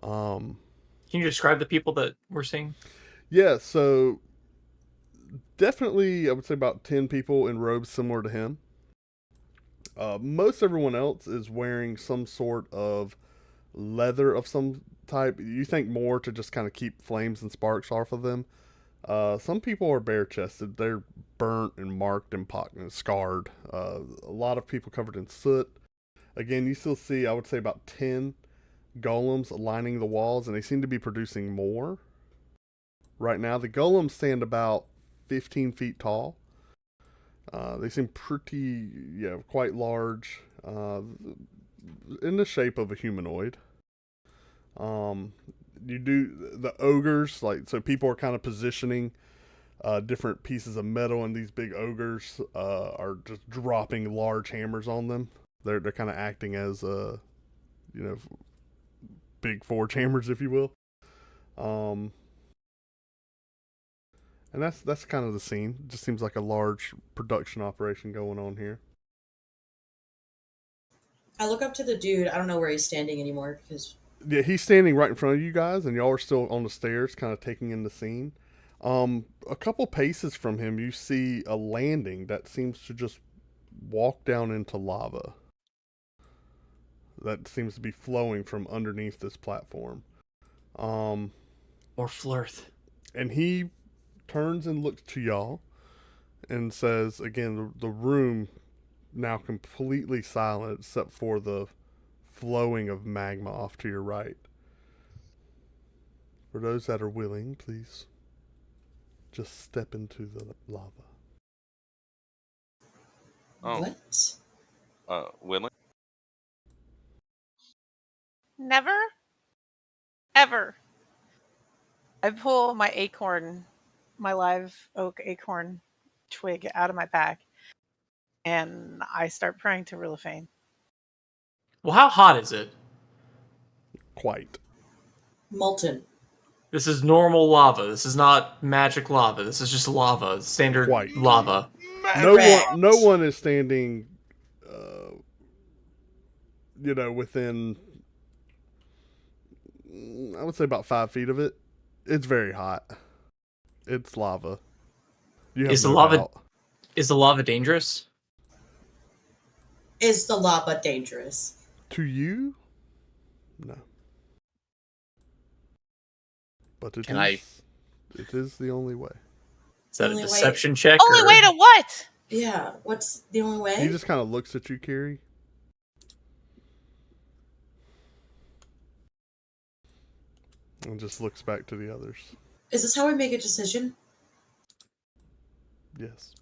Can you describe the people that we're seeing? Yeah, so definitely I would say about 10 people in robes similar to him. Most everyone else is wearing some sort of leather of some type. You think more to just kind of keep flames and sparks off of them. Some people are bare chested. They're burnt and marked and pocked and scarred. A lot of people covered in soot. Again, you still see, I would say, about 10 golems lining the walls, and they seem to be producing more. Right now, the golems stand about 15 feet tall. They seem pretty, quite large, in the shape of a humanoid. You do the ogres, so people are kind of positioning different pieces of metal, and these big ogres are just dropping large hammers on them. They're kind of acting as big forge hammers, if you will. And that's kind of the scene. It just seems like a large production operation going on here. I look up to the dude. I don't know where he's standing anymore because. Yeah, he's standing right in front of you guys, and y'all are still on the stairs, kind of taking in the scene. A couple paces from him, you see a landing that seems to just walk down into lava. That seems to be flowing from underneath this platform. Or Flirth. And he turns and looks to y'all and says, again, the room now completely silent except for the flowing of magma off to your right. For those that are willing, please just step into the lava. Oh, What? willing? Never, ever. I pull my acorn, my live oak acorn twig out of my pack, and I start praying to Rilifane. Well, how hot is it? Quite. Molten. This is normal lava. This is not magic lava. This is just lava. Standard Quite. lava. No one is standing, within, I would say about 5 feet of it. It's very hot. It's lava. You have Is the no lava doubt. is the lava dangerous? Is the lava dangerous? To you? No. But it is the only way. Is that a Only way- deception check? Only or- way to what? Yeah. What's the only way? He just kind of looks at you, Kiri. And just looks back to the others. Is this how we make a decision? Yes.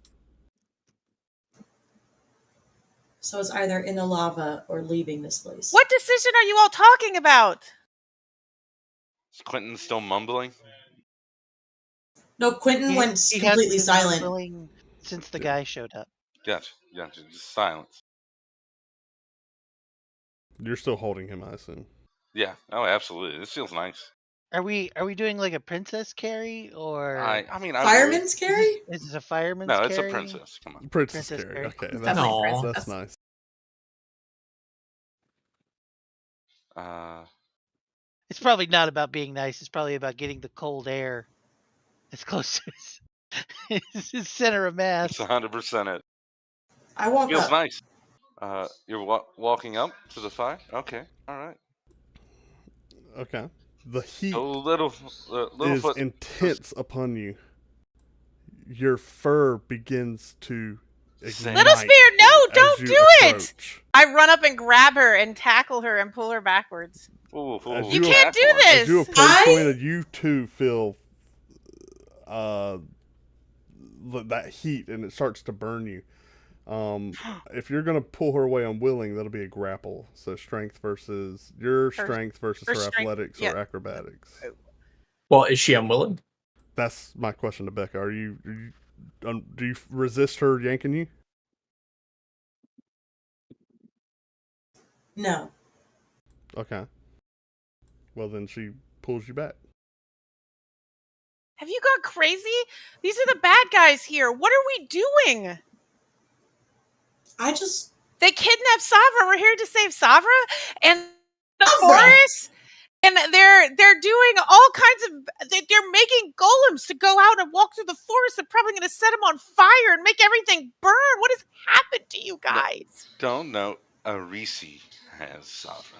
So it's either in the lava or leaving this place. What decision are you all talking about? Is Quentin still mumbling? No, Quentin went He completely hasn't been silent. mumbling since the guy showed up. Gotcha. Just silence. You're still holding him, I assume. Yeah. Oh, absolutely. This feels nice. Are we doing like a princess carry or I mean, I Fireman's is carry? this a fireman's No, carry? it's a princess. Come on. Princess Princess Carrie. Carrie. Okay, It's that's, definitely Aw. that's princess. nice. It's probably not about being nice. It's probably about getting the cold air as close to his center of mass. It's 100% it. I walk Feels up. nice. You're walking up to the fire? Okay. All right. Okay. The heat A little is foot. intense upon you. Your fur begins to Same. ignite. Little Spear, no, as don't you do it! approach. I run up and grab her and tackle her and pull her backwards. Ooh, As You can't do As you this! approach, I- Selena, you too feel that heat, and it starts to burn you. If you're gonna pull her away unwilling, that'll be a grapple. So strength versus her strength versus her strength, athletics yeah. or acrobatics. Well, is she unwilling? That's my question to Becca. Do you resist her yanking you? No. Okay. Well, then she pulls you back. Have you gone crazy? These are the bad guys here. What are we doing? I just. They kidnapped Savra. We're here to save Savra and the Savra! forest. And they're doing all kinds of. They're making golems to go out and walk through the forest. They're probably going to set them on fire and make everything burn. What has happened to you guys? Don't know. Arisi has Savra.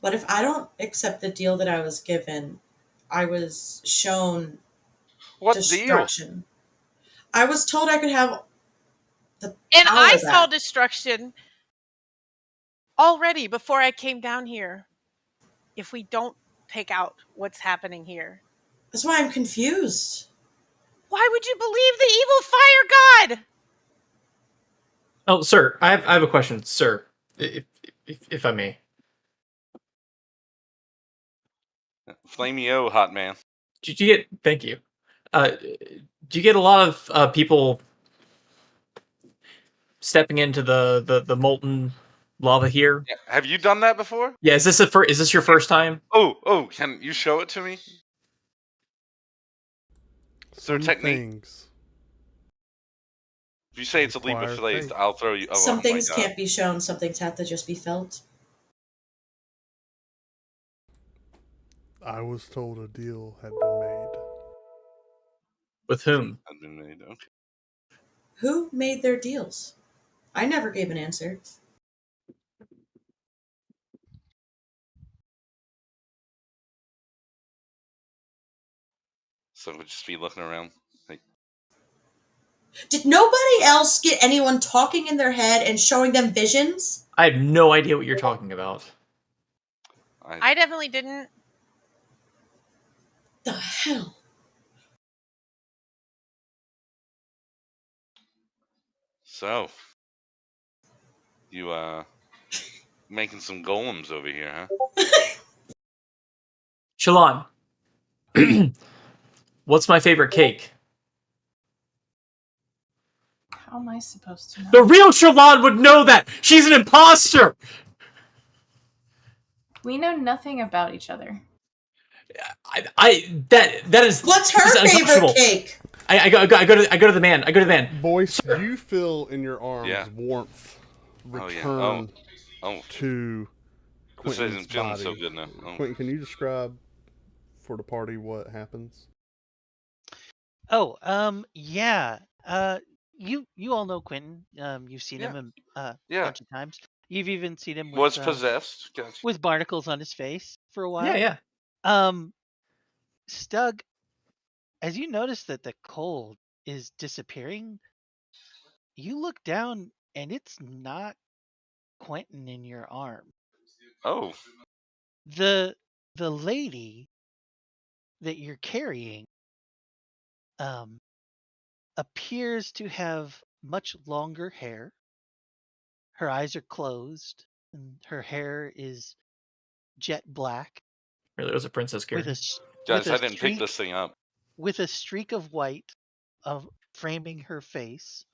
But if I don't accept the deal that I was given, I was shown What deal? destruction. I was told I could have the And power I saw back. destruction already before I came down here. If we don't take out what's happening here, That's why I'm confused. why would you believe the evil fire god? Oh, sir, I have a question, sir, if I may. Flamio, hot man. Did you get? Thank you. Do you get a lot of people stepping into the molten lava here? Yeah. Have you done that before? Yeah. Is this your first time? Oh, can you show it to me? Is there a Some technique? things If you say it's a leap of require faith, faith. I'll throw you. Oh, Some my things God. can't be shown, some things have to just be felt. I was told a deal had been made. With whom? Had been made. Okay. Who made their deals? I never gave an answer. So we'll just be looking around. Like, Did nobody else get anyone talking in their head and showing them visions? I have no idea what you're talking about. I definitely didn't. The hell? So, you making some golems over here, huh? Shalon, what's my favorite cake? How am I supposed to know? The real Shalon would know that. She's an imposter. We know nothing about each other. That is. What's this her is favorite unconscionable. cake? I go to the man. Voice, you feel in your arms warmth return to This Quentin's isn't feeling body. so good now. Oh. Quentin, can you describe for the party what happens? Oh, yeah. You all know Quentin. You've seen him a bunch of times. You've even seen him with, possessed. Gotcha. with barnacles on his face for a while. Yeah. Stug, as you notice that the cold is disappearing, you look down and it's not Quentin in your arm. Oh. The lady that you're carrying appears to have much longer hair. Her eyes are closed, and her hair is jet black. Really, it was a princess Gary. Guys, I didn't pick this thing up. With a streak of white of framing her face.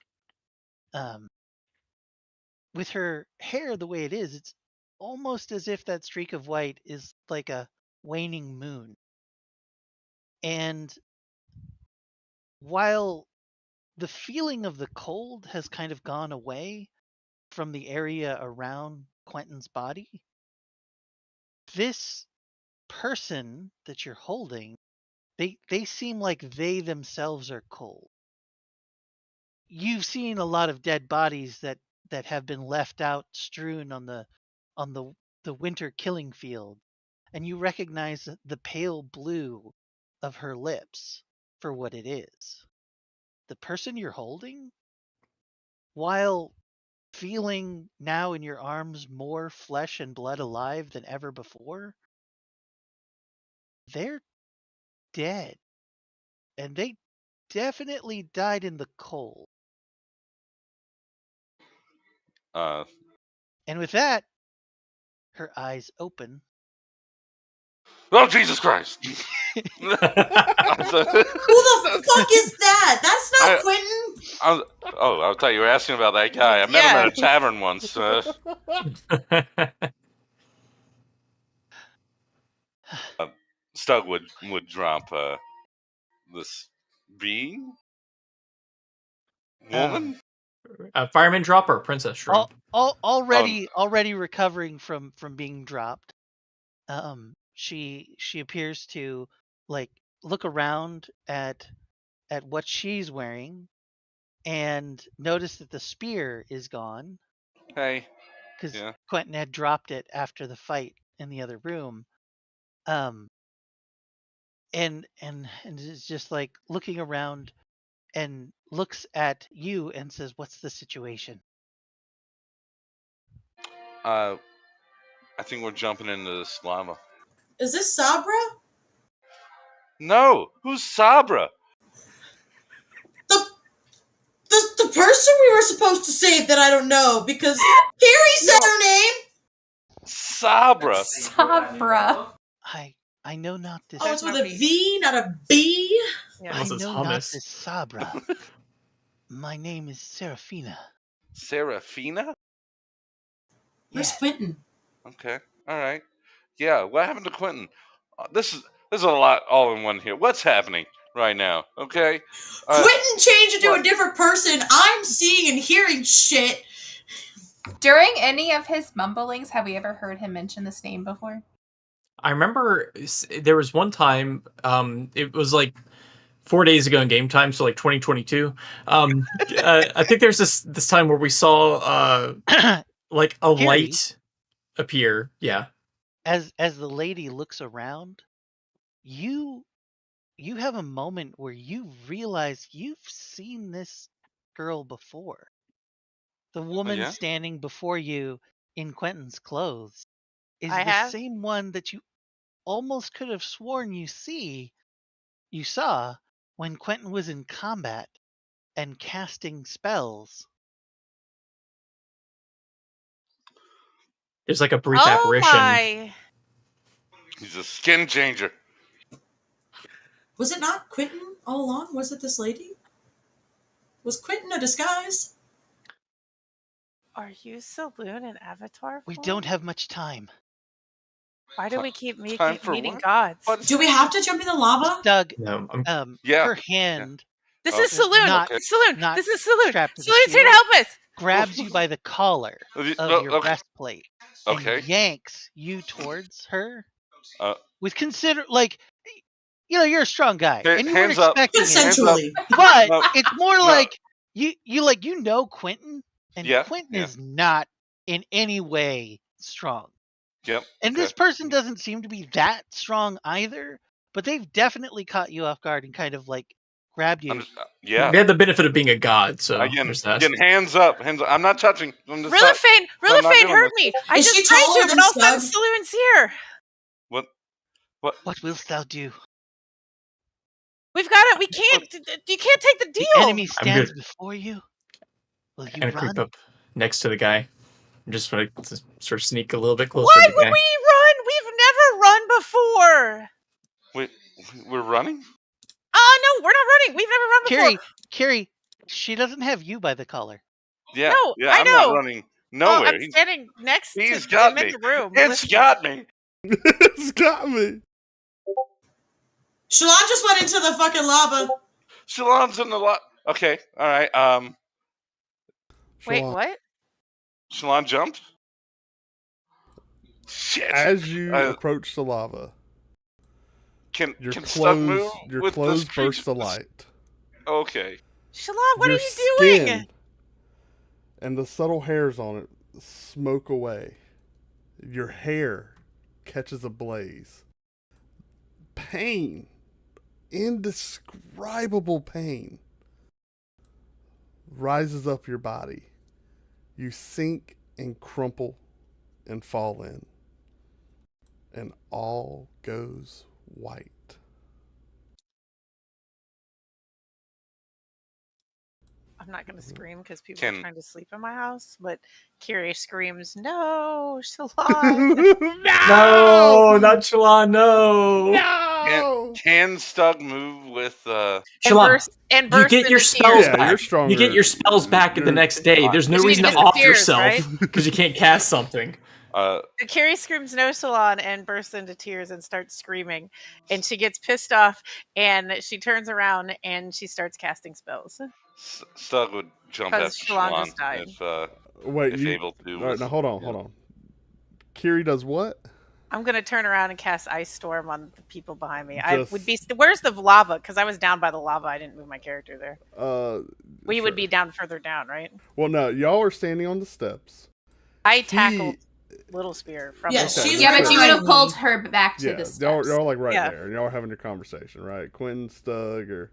With her hair the way it is, it's almost as if that streak of white is like a waning moon. And while the feeling of the cold has kind of gone away from the area around Quentin's body, this person that you're holding, they seem like they themselves are cold. You've seen a lot of dead bodies that have been left out strewn on the winter killing field, and you recognize the pale blue of her lips for what it is. The person you're holding, while feeling now in your arms more flesh and blood alive than ever before, they're dead. And they definitely died in the cold. And with that, her eyes open. Oh, Jesus Christ! Who the fuck is that? That's not Quentin. I'll tell you, you were asking about that guy. I met him at a tavern once. Stug would drop this being woman. Fireman drop or princess drop? Already recovering from being dropped. She appears to like look around at what she's wearing and notice that the spear is gone. Hey. Because Quentin had dropped it after the fight in the other room, and is just like looking around and looks at you and says, "What's the situation?" I think we're jumping into this lava. Is this Sabra? No, who's Sabra? The person we were supposed to save that I don't know because Carrie said her name. Sabra. Sabra. I know not this. Oh, it's with a V, not a B. I Unless it's know not hummus. this Sabra. My name is Serafina. Serafina? Where's Yes. Quentin? Okay, all right. Yeah, what happened to Quentin? This is a lot all in one here. What's happening right now? Okay. Quentin changed into a different person. I'm seeing and hearing shit. During any of his mumblings, have we ever heard him mention this name before? I remember there was one time, it was like 4 days ago in game time, so like 2022. I think there's this time where we saw like a Gary? light appear. Yeah. As the lady looks around, you have a moment where you realize you've seen this girl before. The woman yeah? standing before you in Quentin's clothes is I the have? same one that you almost could have sworn you saw when Quentin was in combat and casting spells. There's like a brief Oh apparition. my! He's a skin changer. Was it not Quentin all along? Was it this lady? Was Quentin a disguise? Are you Saloon and Avatar? We form? don't have much time. Why do we keep Time for meeting what? gods? What? Do we have to jump in the lava? Doug, No, Yeah. her hand This Oh, is Saloon. not- Saloon. not This is Saloon. strapped to the Saloon's here to shield. help us. grabs you by the collar of your Okay. breastplate Okay. and yanks you towards her Uh, with you're a strong guy and you hands weren't up. expecting it, Consensually. but No. it's more No. like you know Quentin, and Yeah, Quentin yeah. is not in any way strong. Yep. And this person doesn't seem to be that strong either, but they've definitely caught you off guard and kind of like grabbed you. Yeah. They had the benefit of being a god, so Again, there's that. hands up. Hands up. I'm not touching. I'm just not- Rilifane I'm not doing heard this. me. I Is just she tried taller to, than but all of a sudden Stug? Saloon's here. What wilt thou do? We've got it. We can't. You can't take the deal. The enemy I'm stands good. before you. Will you And creep run? up next to the guy. Just like to sort of sneak a little bit closer Why to the would guy. we run? We've never run before. Wait, we're running? Oh no, we're not running. We've never run before. Carrie, she doesn't have you by the collar. Yeah. No, yeah. I I'm know. not running Oh, nowhere. I'm standing next he's to got him in me. the room. It's Listen. got me. It's got me. Shalon just went into the fucking lava. Shalon's in the lot. Okay. All right. Wait, Shalon, what? Shalon jumped. Shit. as you Uh, approach the lava, Can your Stug move with clothes this burst to creature? light. Okay. Shalon, what your are you doing? skin and the subtle hairs on it smoke away. Your hair catches ablaze. Pain, indescribable pain, rises up your body. You sink and crumple and fall in. And all goes white. I'm not going to scream because people Can- are trying to sleep in my house, but Kiri screams, "No, Shalon!" No, not Shalon, no. No! Can Stug move with Shalon, and you burst get your into spells tears. Yeah, back. you're stronger. You get your spells back the You're- next day. There's no Which reason to means off disappears, yourself right? because you can't cast something. Kiri screams, "No, Shalon!" and bursts into tears and starts screaming. And she gets pissed off and she turns around and she starts casting spells. Stug would jump Because after Shalon Shalon just died. Wait, if able to. All right, now hold on. Kiri does what? I'm gonna turn around and cast Ice Storm on the people behind me. Just- Where's the lava? Because I was down by the lava. I didn't move my character there. We would be down further down, right? Well, no, y'all are standing on the steps. I tackled. little spear from Yeah, the she's Yeah, but you would have tiny. pulled her back to Yeah, the steps. y'all are like right Yeah. there, and y'all are having your conversation, right? Quentin, Stug, or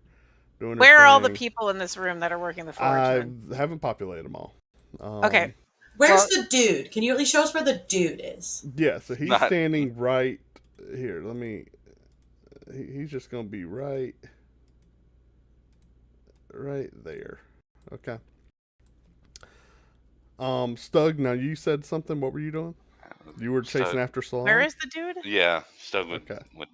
doing. Where her are all the thing. people in this room that are working the forge? I then? haven't populated them all. Okay. Where's the dude? Can you at least show us where the dude is? Yeah, so he's Not- standing right here. Let me. He's just gonna be right there. Okay. Stug. Now you said something. What were you doing? You were chasing Stug. after Salon. Where is the dude? Yeah, Stug would. Okay. would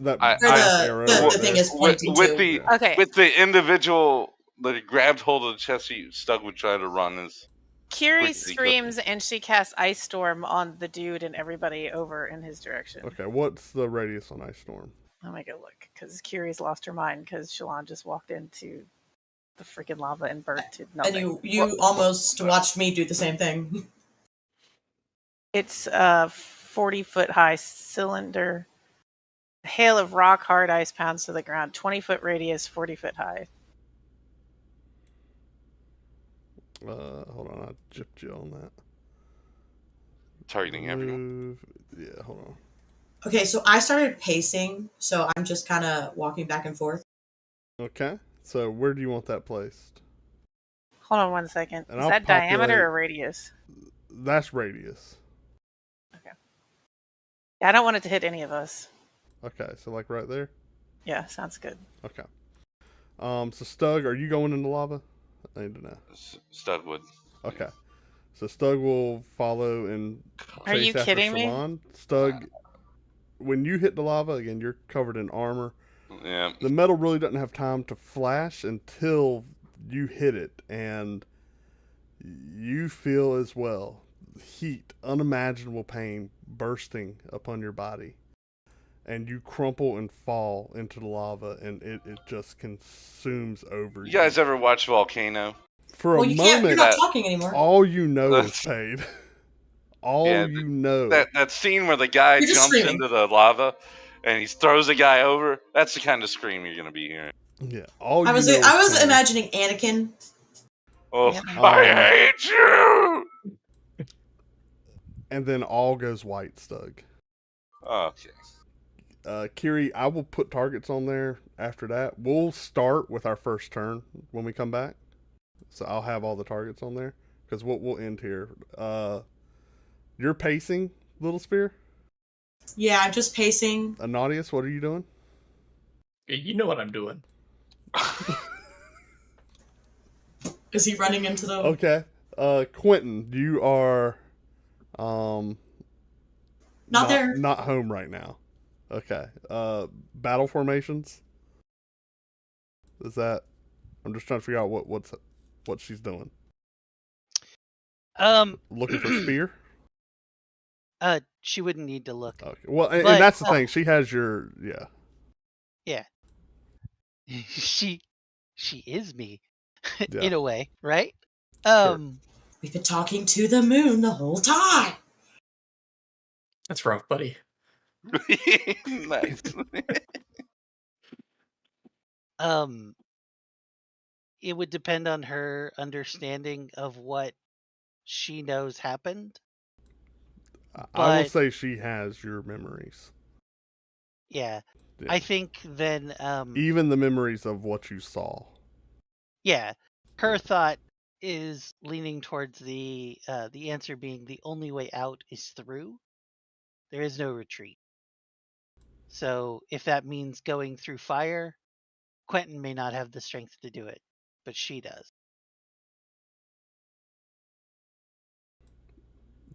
That I- Where arrow the right thing there. is pointing with to. the Okay. with the individual that grabbed hold of the chest, Stug would try to run as. Kiri Quickly, screams and she casts Ice Storm on the dude and everybody over in his direction. Okay, what's the radius on Ice Storm? Let me go look, because Kiri's lost her mind because Shalon just walked into the freaking lava and burnt to nothing. And you almost watched me do the same thing. It's a 40-foot high cylinder. A hail of rock hard ice pounds to the ground. 20-foot radius, 40-foot high. Hold on, I gypped you on that. Targeting everyone. Move. Yeah, hold on. Okay, so I started pacing, so I'm just kind of walking back and forth. Okay, so where do you want that placed? Hold on one second. And Is I'll that diameter populate- or radius? That's radius. Yeah, I don't want it to hit any of us. Okay, so like right there. Yeah, sounds good. Okay. So Stug, are you going in the lava? I need to know. Stug would. Okay. So Stug will follow and Are chase you after kidding me? Shalon. Stug, when you hit the lava, again, you're covered in armor. Yeah. The metal really doesn't have time to flash until you hit it, and you feel as well heat, unimaginable pain bursting upon your body. And you crumple and fall into the lava, and it just consumes over you. You guys ever watch Volcano? For Well, a you can't. You're moment, not talking anymore. all you know is pain. All Yeah, you know. That scene where the guy You're just jumps screaming. into the lava and he throws a guy over. That's the kind of scream you're gonna be hearing. Yeah, all I you was know is I was pain. imagining Anakin. Oh, Yeah. I hate you. And then all goes white, Stug. Okay. Kiri, I will put targets on there after that. We'll start with our first turn when we come back. So I'll have all the targets on there. Because we'll end here. You're pacing, Little Spear? Yeah, I'm just pacing. Anadius, what are you doing? Yeah, you know what I'm doing. Is he running into the? Okay. Quentin, you are not there. Not home right now. Okay. Battle formations? Is that I'm just trying to figure out what she's doing. Looking for spear? She wouldn't need to look. Okay. Well, and But- that's the thing. She has your She is me Yeah. in a way, right? We've been talking to the moon the whole time. That's rough, buddy. Nice. It would depend on her understanding of what she knows happened. I will But- say she has your memories. Yeah. Yeah. I think then Even the memories of what you saw. yeah, her thought is leaning towards the answer being the only way out is through. There is no retreat. So if that means going through fire, Quentin may not have the strength to do it, but she does.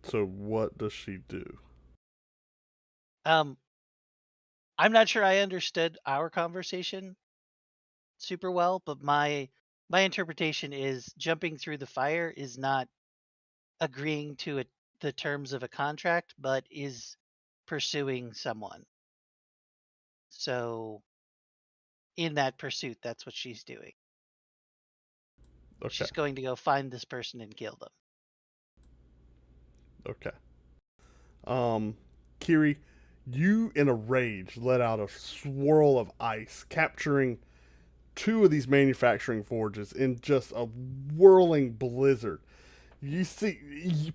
So what does she do? I'm not sure I understood our conversation super well, but my interpretation is jumping through the fire is not agreeing to the terms of a contract, but is pursuing someone. So in that pursuit, that's what she's doing. Okay. She's going to go find this person and kill them. Okay. Kiri, you in a rage let out a swirl of ice, capturing two of these manufacturing forges in just a whirling blizzard. You see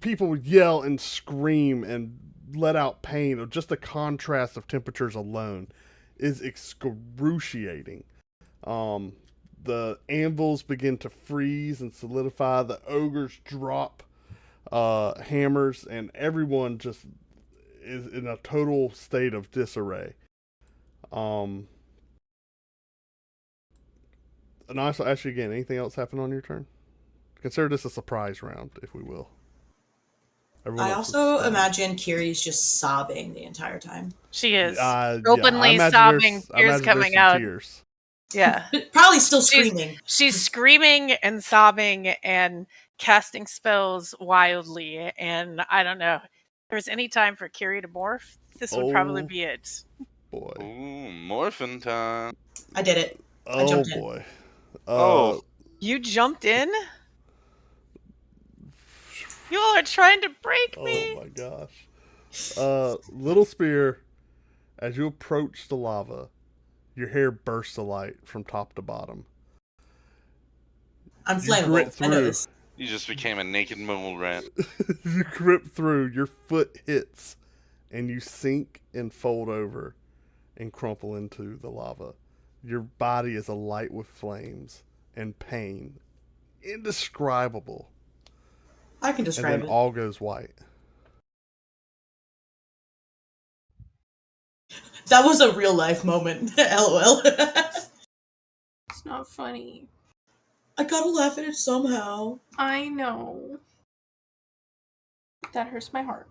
people yell and scream and let out pain. Just the contrast of temperatures alone is excruciating. The anvils begin to freeze and solidify. The ogres drop hammers, and everyone just is in a total state of disarray. And I'll ask you again, anything else happen on your turn? Consider this a surprise round, if we will. Everyone I else also is imagine Kiri's just sobbing the entire time. She is I openly imagine sobbing, I tears imagine there's coming some out. Tears. Yeah. Probably still screaming. She's screaming and sobbing and casting spells wildly. And I don't know. If there's any time for Kiri to morph, this would probably be it. Boy. Ooh, morphin' time. I did it. I Oh jumped in. boy. Oh. You jumped in? You all are trying to break me. Oh my gosh. Little Spear, as you approach the lava, your hair bursts alight from top to bottom. I'm You flammable. grit I know through. this. You just became a naked mole rat. You grip through, your foot hits, and you sink and fold over and crumple into the lava. Your body is alight with flames and pain. Indescribable. I can And describe then it. all goes white. That was a real life moment. LOL. It's not funny. I gotta laugh at it somehow. I know. That hurts my heart.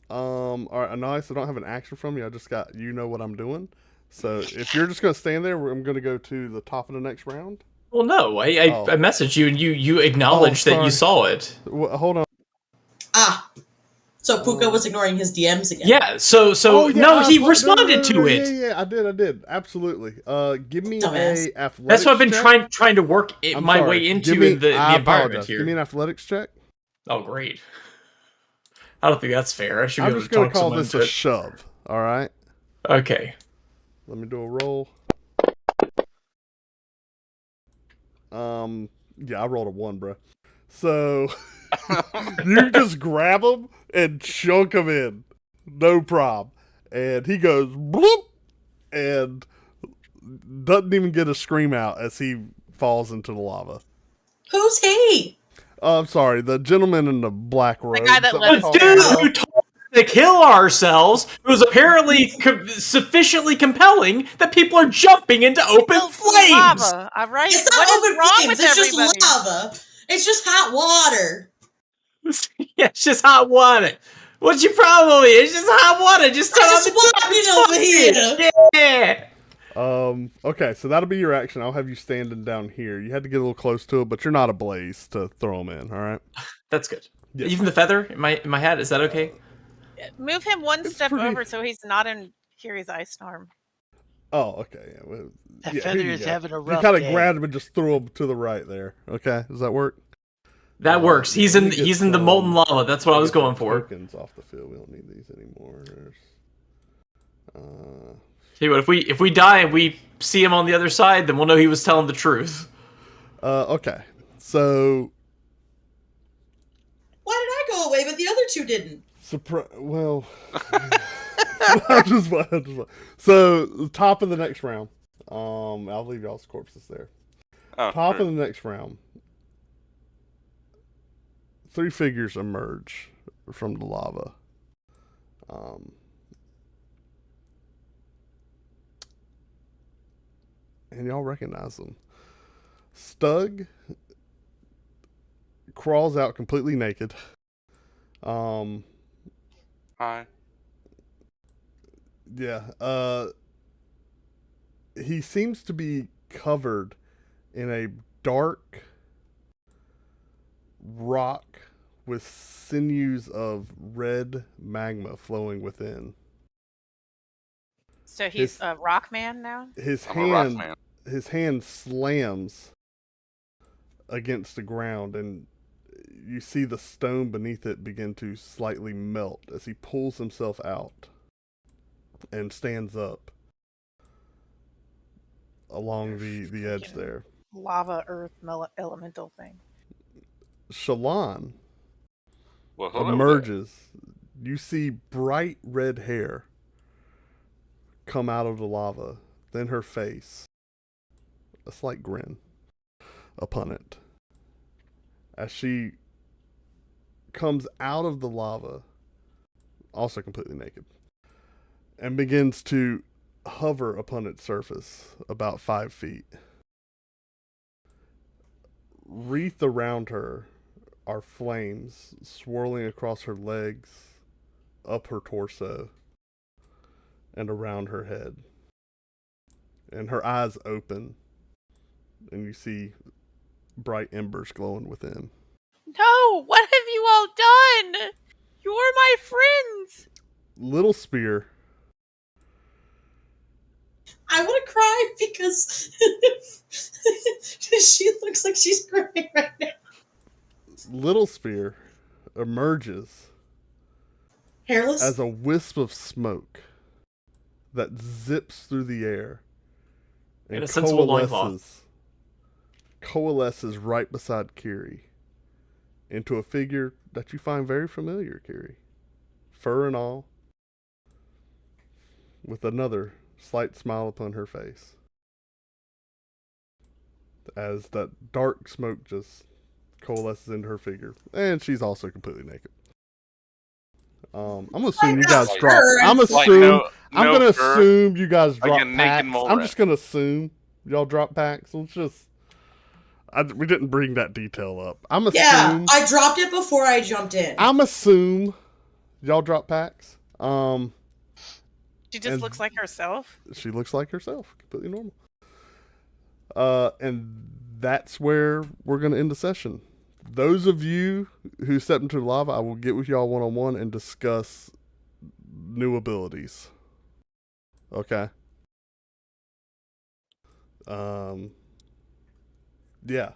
Alright, nice. I don't have an action from you. I just got, you know what I'm doing. So if you're just going to stand there, I'm going to go to the top of the next round. Well, no, I messaged you and you acknowledged that you saw it. Hold on. So Pookha was ignoring his DMs again. Yeah, so he responded to it. Yeah, I did. Absolutely. Give me Dumbass. a athletics That's what I've been check. trying to work my way into the environment apologize. here. Give me an athletics check. Oh, great. I don't think that's fair. I should be I'm able just to going talk to call someone this into a it. shove. All right. Okay. Let me do a roll. Yeah, I rolled a 1, bro. So you just grab him and chunk him in, no problem. And he goes bloop, and doesn't even get a scream out as he falls into the lava. Who's he? I'm sorry, the gentleman in the black robe. guy that let us The dude who told us to kill ourselves was apparently sufficiently compelling that people are jumping into open flames. Lava, all right? It's not What is open wrong flames. with It's everybody? just lava. It's just hot water. Yeah, it's just hot water. What's your problem with it? It's just hot water. Just turn on I'm just walking over here. Yeah. Okay, so that'll be your action. I'll have you standing down here. You had to get a little close to it, but you're not ablaze to throw him in, all right? That's good. Yeah. Even the feather in my hat, is that okay? Move him one step pretty- over so he's not in Kiri's ice storm. Oh, okay. Yeah, well, That yeah, feather here you is go. having a You rough kind of day. grabbed him and just threw him to the right there. Okay, does that work? That works. He's let in me get the some- molten lava. That's what I was get some going for. Tokens off the field. We don't need these anymore. See what if we die and we see him on the other side, then we'll know he was telling the truth. Okay, so Why did I go away, but the other two didn't? well, I just. So the top of the next round. I'll leave y'all's corpses there. Oh, Top sure. of the next round. 3 figures emerge from the lava. And y'all recognize them. Stug crawls out completely naked. Hi. Yeah. He seems to be covered in a dark rock with sinews of red magma flowing within. So he's a rock man now? I'm a rock man. His hand slams against the ground, and you see the stone beneath it begin to slightly melt as he pulls himself out and stands up along the edge there. Lava, earth, elemental thing. Shalon Well, hello there. emerges. You see bright red hair come out of the lava, then her face, a slight grin upon it. As she comes out of the lava, also completely naked, and begins to hover upon its surface about 5 feet. Wreathed around her are flames swirling across her legs, up her torso, and around her head. And her eyes open, and you see bright embers glowing within. No, what have you all done? You're my friends. Little Spear, I want to cry because she looks like she's crying right now. Little Spear emerges Hairless? as a wisp of smoke that zips through the air In and a sensible loincloth. coalesces right beside Kiri into a figure that you find very familiar, Kiri. Fur and all, with another slight smile upon her face. As that dark smoke just coalesces into her figure. And she's also completely naked. I'm gonna assume you guys Like- drop. I'm Like, assuming I'm gonna fur, assume you guys like drop a naked packs. mole I'm rat. just gonna assume y'all drop packs. Let's just. We didn't bring that detail up. I'm Yeah, assume. I dropped it before I jumped in. I'm assume y'all drop packs. She just And- looks like herself. She looks like herself, completely normal. And that's where we're gonna end the session. Those of you who step into the lava, I will get with y'all one-on-one and discuss new abilities. Okay. Yeah.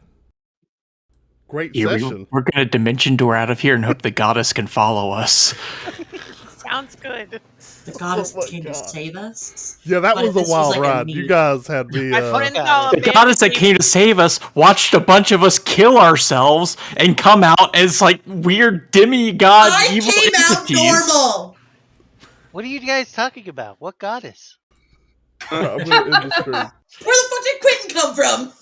Great session. We're gonna dimension door out of here and hope the goddess can follow us. Sounds good. The goddess Oh my came to God. save us. Yeah, that But was a this was wild like a ride. meme. You guys had me. My friends all The abandoned goddess that me. came to save us watched a bunch of us kill ourselves and come out as like weird demigod I evil came out entities. normal. What are you guys talking about? What goddess? I'm gonna end the stream. Where the fuck did Quentin come from?